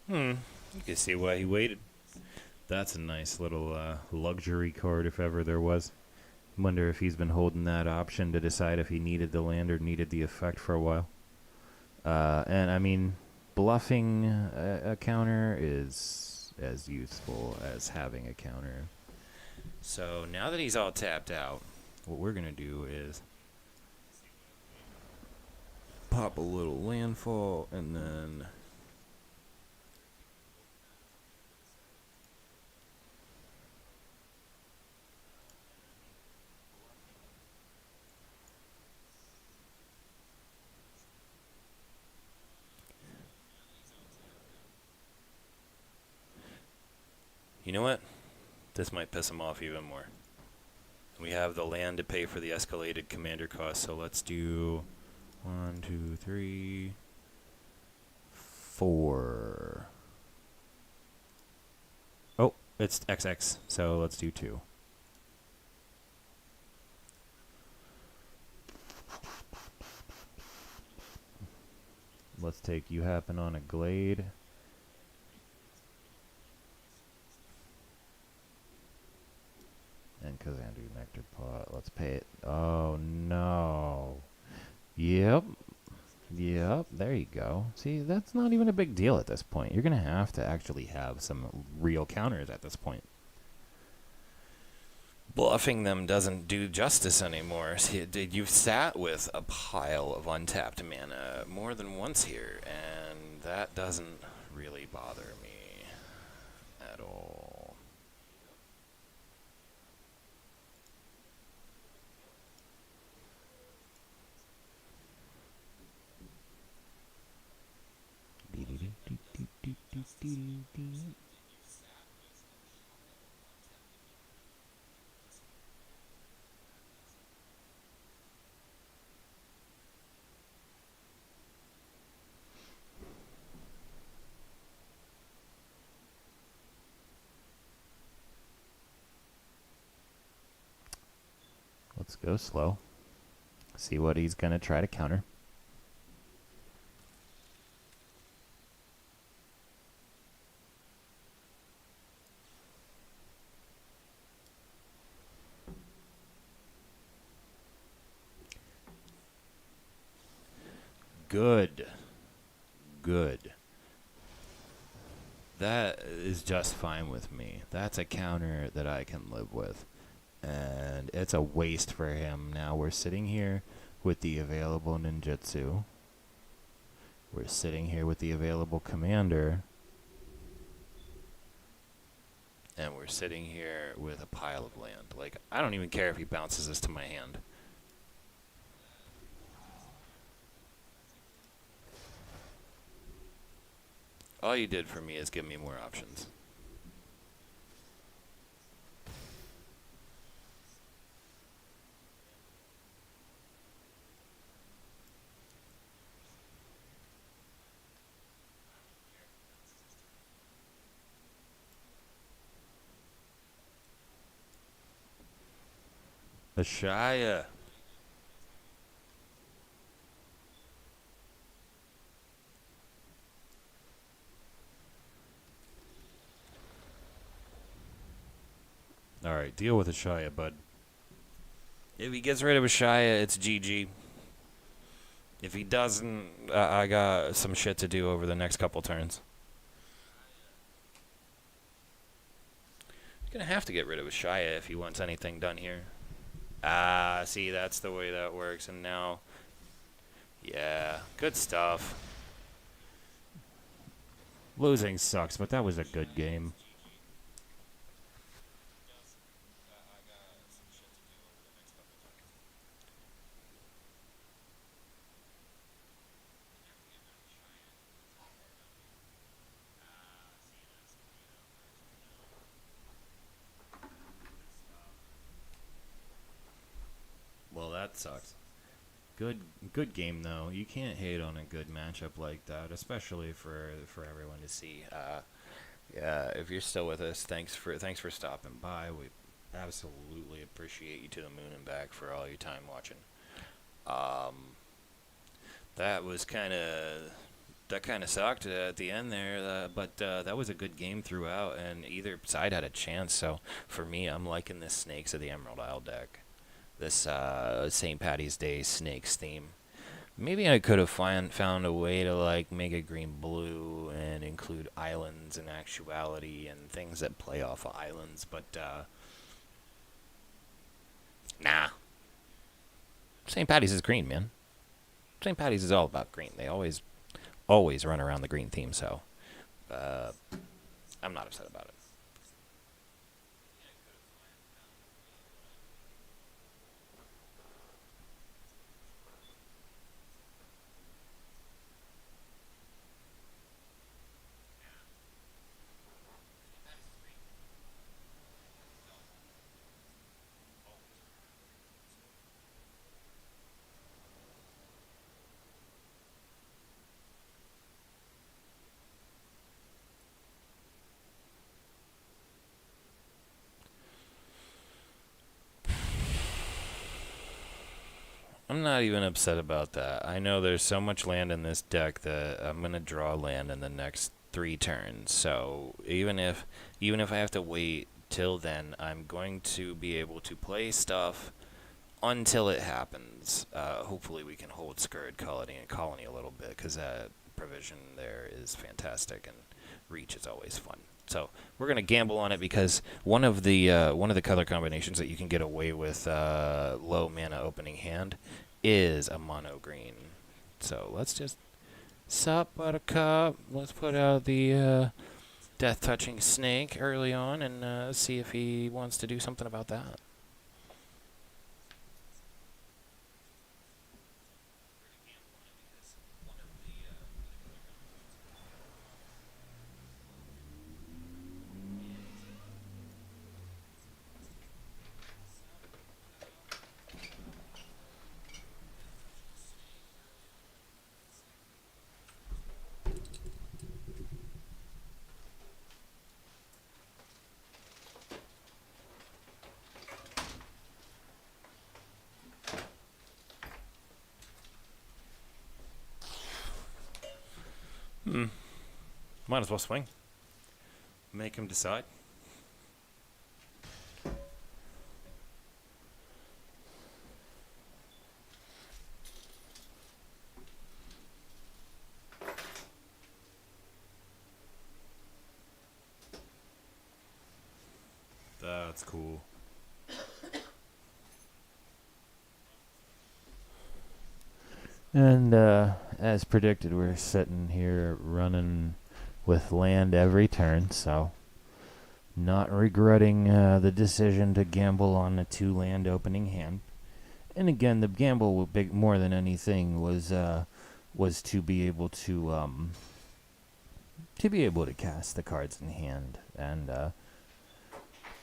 You can see why he waited. That's a nice little luxury card if ever there was. Wonder if he's been holding that option to decide if he needed the land or needed the effect for a while. And I mean, bluffing a counter is as useful as having a counter. So now that he's all tapped out, what we're going to do is pop a little landfall and then you know what? This might piss him off even more. We have the land to pay for the escalated commander cost, so let's do 1, 2, 3, 4. Oh, it's XX, so let's do 2. Let's take You Happen on a Glade. And Kazandu Nectar Pot. Let's pay it. Oh, no. Yep. Yep. There you go. See, that's not even a big deal at this point. You're going to have to actually have some real counters at this point. Bluffing them doesn't do justice anymore. See, you've sat with a pile of untapped mana more than once here, and that doesn't really bother me at all. Let's go slow. See what he's going to try to counter. Good. Good. That is just fine with me. That's a counter that I can live with. And it's a waste for him. Now we're sitting here with the available ninjutsu. We're sitting here with the available commander. And we're sitting here with a pile of land. Like, I don't even care if he bounces this to my hand. All you did for me is give me more options. Ashaya. Alright, deal with Ashaya, bud. If he gets rid of Ashaya, it's GG. If he doesn't, I got some shit to do over the next couple turns. He's gonna have to get rid of Ashaya if he wants anything done here. Ah, see, that's the way that works. And now, yeah, good stuff. Losing sucks, but that was a good game. that sucks. Good game though. You can't hate on a good matchup like that, especially for everyone to see. Yeah, if you're still with us, thanks for stopping by. We absolutely appreciate you to the moon and back for all your time watching. That was kind of sucked at the end there, but that was a good game throughout, and either side had a chance. So for me, I'm liking this Snakes of the Emerald Isle deck. This St. Patty's Day Snakes theme. Maybe I could have found a way to like make it green-blue and include islands in actuality and things that play off of islands, but nah. St. Patty's is green, man. St. Patty's is all about green. They always run around the green theme, so I'm not upset about it. I'm not even upset about that. I know there's so much land in this deck that I'm gonna draw land in the next 3 turns. So even if I have to wait till then, I'm going to be able to play stuff until it happens. Hopefully we can hold Scourge Colony a little bit, because that provision there is fantastic, and reach is always fun. So we're gonna gamble on it, because one of the color combinations that you can get away with low mana opening hand is a mono green. So let's just sup Buttercup. Let's put out the death touching snake early on and see if he wants to do something about that. Might as well swing. Make him decide. That's cool. And as predicted, we're sitting here running with land every turn, so not regretting the decision to gamble on a 2 land opening hand. And again, the gamble, big more than anything, was to be able to cast the cards in hand, and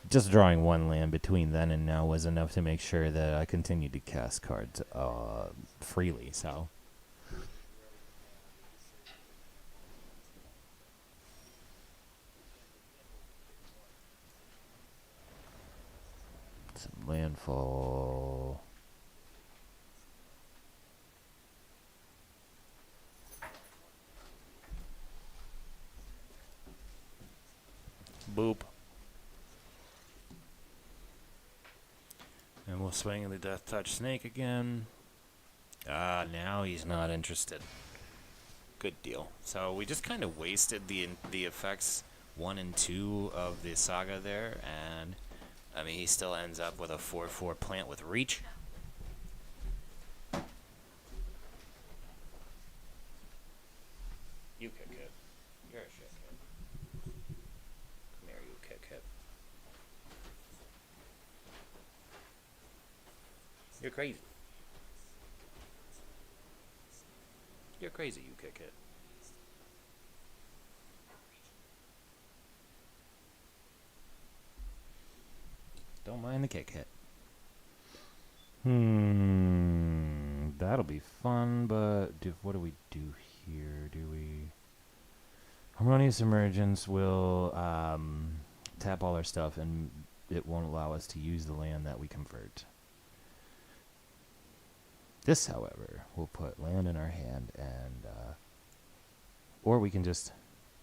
just drawing 1 land between then and now was enough to make sure that I continued to cast cards freely. So. Some landfall. Boop. And we'll swing in the Death Touch Snake again. Now he's not interested. Good deal. So we just kind of wasted the effects 1 and 2 of the saga there, and I mean he still ends up with a 4/4 plant with reach. You kick it. You're a shit kid. Come here, you kick it. You're crazy. You're crazy, you kick it. Don't mind the kick hit. that'll be fun, but what do we do here? Do we... Harmonious Emergence will tap all our stuff, and it won't allow us to use the land that we convert. This, however, will put land in our hand, and or we can just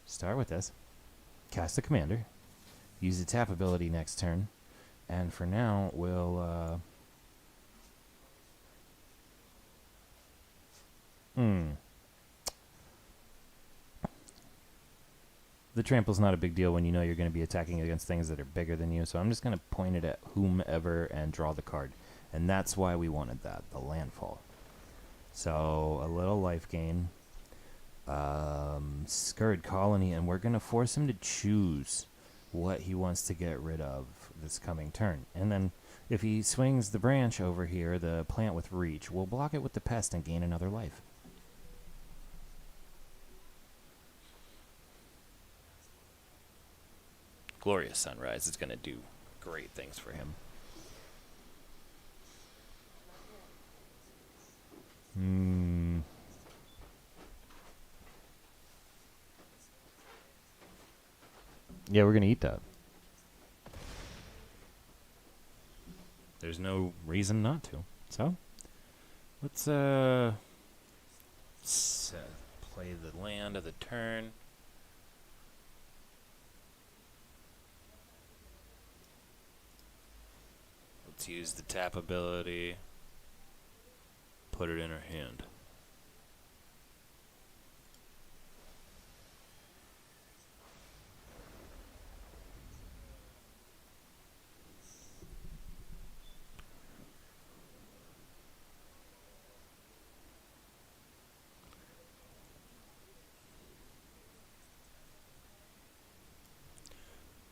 start with this, cast a commander, use the tap ability next turn, and for now we'll the trample's not a big deal when you know you're going to be attacking against things that are bigger than you, so I'm just going to point it at whomever and draw the card. And that's why we wanted that, the landfall. So, a little life gain. Scurried Colony, and we're going to force him to choose what he wants to get rid of this coming turn. And then, if he swings the branch over here, the plant with reach, we'll block it with the pest and gain another life. Glorious Sunrise is going to do great things for him. Yeah, we're going to eat that. There's no reason not to. So, let's play the land of the turn. Let's use the tap ability. Put it in her hand.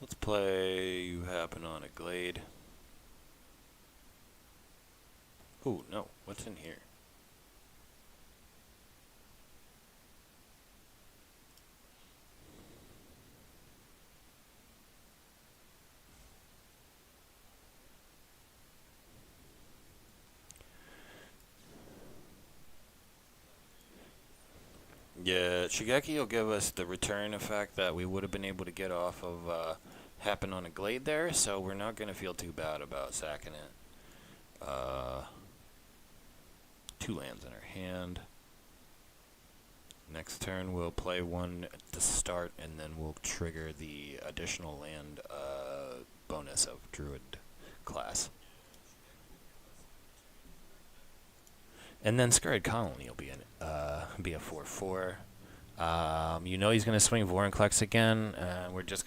Let's play You Happen on a Glade. Ooh, no. What's in here? Yeah, Shigeki will give us the return effect that we would have been able to get off of Happen on a Glade there, so we're not going to feel too bad about sacking it. 2 lands in our hand. Next turn we'll play 1 at the start, and then we'll trigger the additional land bonus of Druid class. And then Scurried Colony will be a 4/4. You know he's gonna swing Vorinclex again. We're just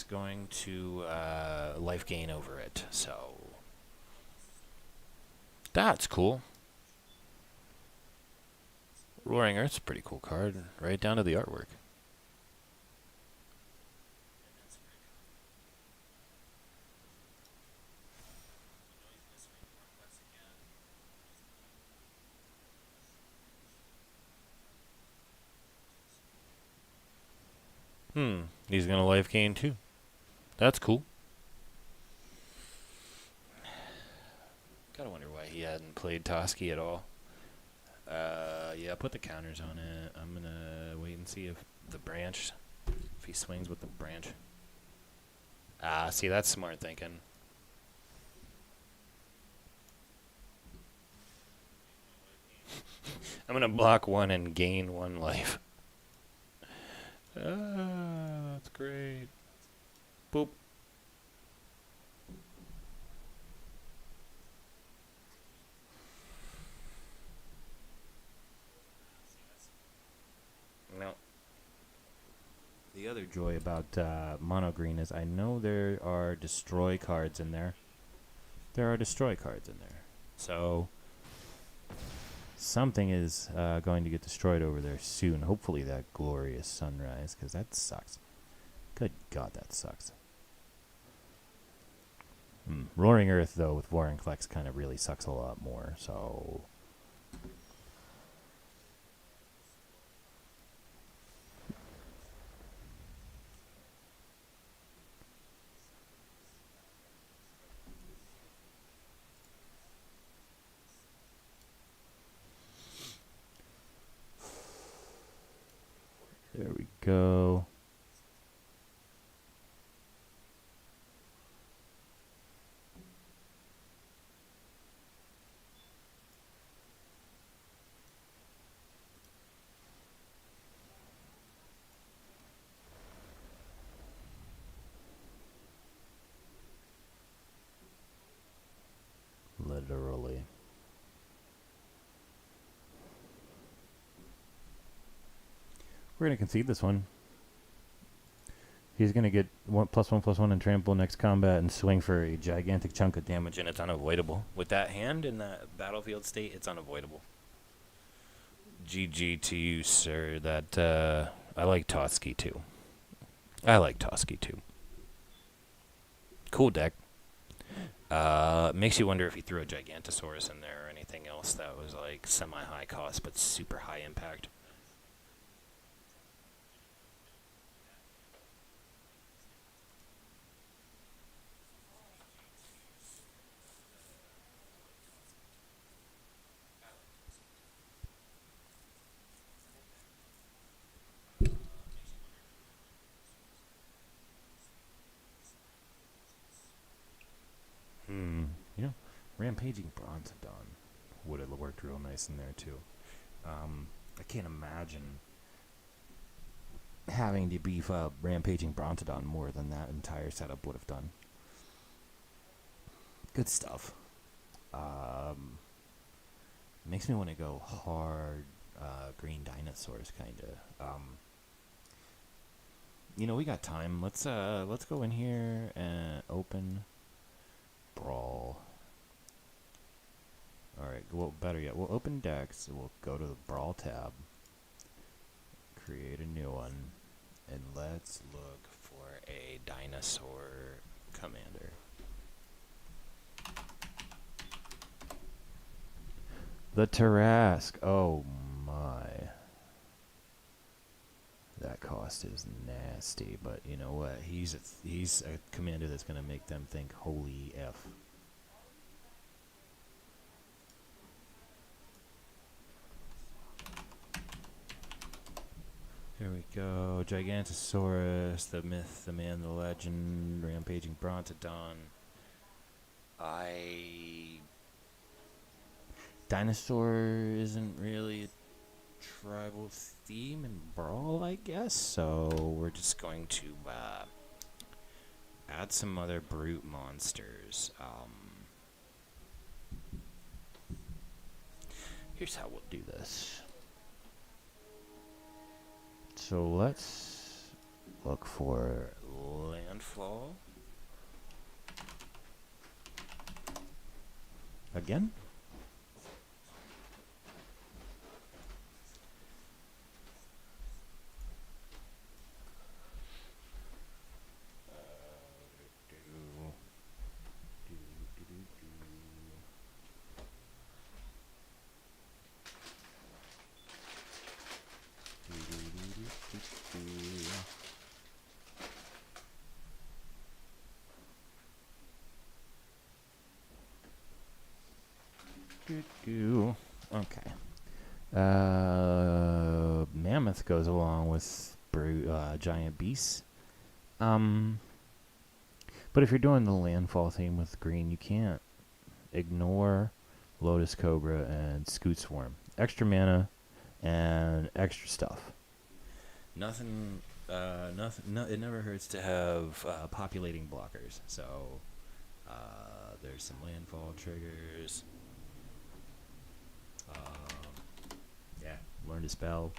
going to life gain over it. So that's cool. Roaring Earth's a pretty cool card, right down to the artwork. He's gonna life gain too. That's cool. Gotta wonder why he hadn't played Toski at all. Yeah, put the counters on it. I'm gonna wait and see if he swings with the branch. See, that's smart thinking. I'm gonna block 1 and gain 1 life. That's great. Boop. No. The other joy about mono green is I know there are destroy cards in there. There are destroy cards in there. So something is going to get destroyed over there soon. Hopefully that Glorious Sunrise, because that sucks. Good God, that sucks. Roaring Earth, though, with Vorinclex kind of really sucks a lot more, so... There we go. Literally. We're going to concede this one. He's going to get +1/+1 and trample next combat and swing for a gigantic chunk of damage, and it's unavoidable. With that hand in that battlefield state, it's unavoidable. GG to you, sir. That I like Toski too. Cool deck. Makes you wonder if he threw a Gigantosaurus in there or anything else that was like semi-high cost but super high impact. You know, Rampaging Bronzodon would have worked real nice in there too. I can't imagine having to beef up Rampaging Bronzodon more than that entire setup would have done. Good stuff. Makes me want to go hard green dinosaurs, kind of. You know, we got time. Let's go in here and open brawl. Alright, well, better yet, we'll open decks, we'll go to the brawl tab, create a new one, and let's look for a dinosaur commander. The Tarrasque, oh my. That cost is nasty, but you know what, he's a commander that's going to make them think, holy F. Here we go. Gigantosaurus, the myth, the man, the legend, Rampaging Bronzodon. Dinosaur isn't really a tribal theme in Brawl, I guess, so we're just going to add some other brute monsters. Here's how we'll do this. So let's look for Landfall. Again? Okay. Mammoth goes along with giant beasts. But if you're doing the landfall theme with green, you can't ignore Lotus Cobra and Scoot Swarm. Extra mana and extra stuff. Nothing. It never hurts to have populating blockers. So there's some landfall triggers. Yeah, learn to spell.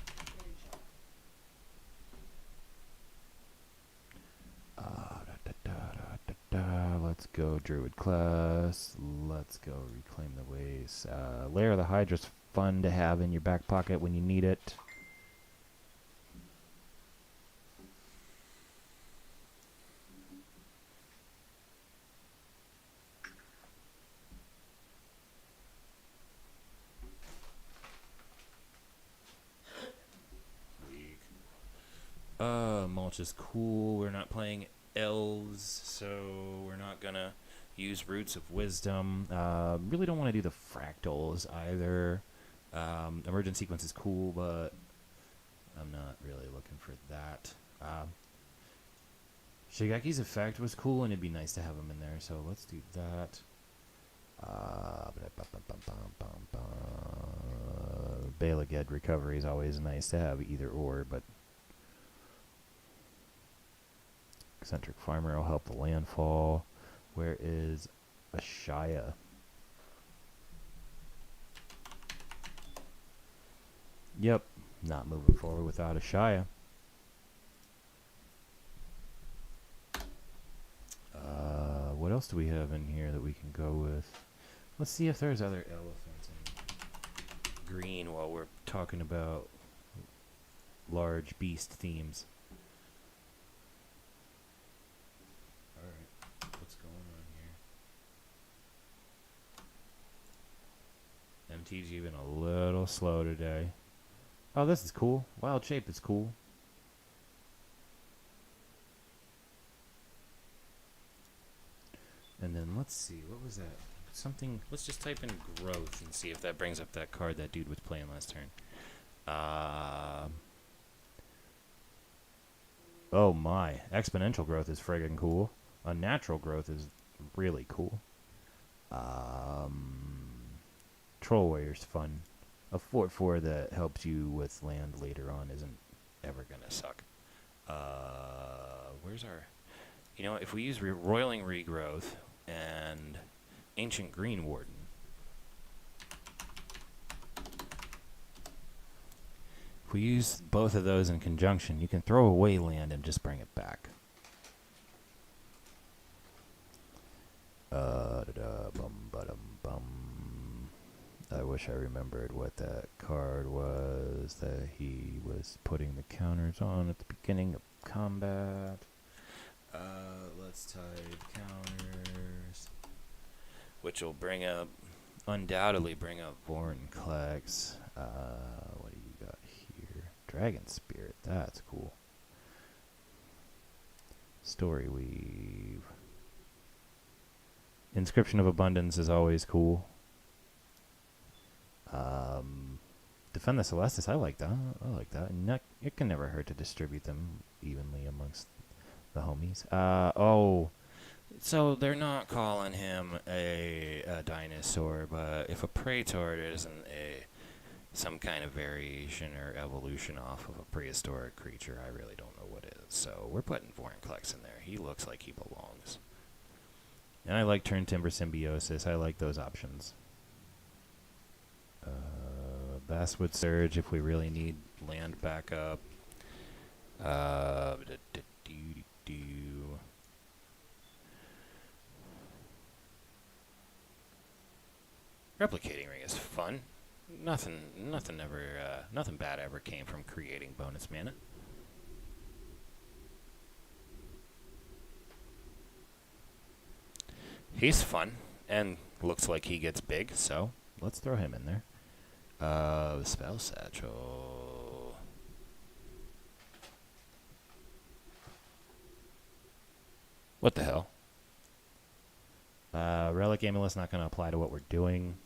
Let's go Druid class. Let's go Reclaim the Waste. Lair of the Hydra's fun to have in your back pocket when you need it. Mulch is cool. We're not playing elves, so we're not gonna use Roots of Wisdom. Really don't want to do the fractals either. Emergent Sequence is cool, but I'm not really looking for that. Shigeki's effect was cool, and it'd be nice to have him in there, so let's do that. Balaged recovery is always nice to have, either or, but eccentric farmer will help the landfall. Where is Ashaya? Yep, not moving forward without Ashaya. What else do we have in here that we can go with? Let's see if there's other elephants in green while we're talking about large beast themes. Alright, what's going on here? MTG been a little slow today. Oh, this is cool. Wild shape is cool. And then let's see, what was that? Something, let's just type in growth and see if that brings up that card that dude was playing last turn. Oh my, exponential growth is friggin' cool. Unnatural growth is really cool. Troll Warrior's fun. A 4/4 that helps you with land later on isn't ever gonna suck. Where's our... You know what, if we use Roiling Regrowth and Ancient Green Warden, if we use both of those in conjunction, you can throw away land and just bring it back. I wish I remembered what that card was that he was putting the counters on at the beginning of combat. Let's type counters, which will bring up, undoubtedly bring up Vorinclex. What do you got here? Dragon Spirit, that's cool. Story Weave. Inscription of Abundance is always cool. Defend the Celestis, I like that. I like that. And it can never hurt to distribute them evenly amongst the homies. Oh, so they're not calling him a dinosaur, but if a Praetor isn't some kind of variation or evolution off of a prehistoric creature, I really don't know what is. So we're putting Vorinclex in there. He looks like he belongs. And I like Turn Timber Symbiosis. I like those options. Basswood Surge if we really need land backup. Replicating Ring is fun. Nothing bad ever came from creating bonus mana. He's fun and looks like he gets big, so let's throw him in there. Spell Satchel. What the hell? Relic Amulet's not going to apply to what we're doing.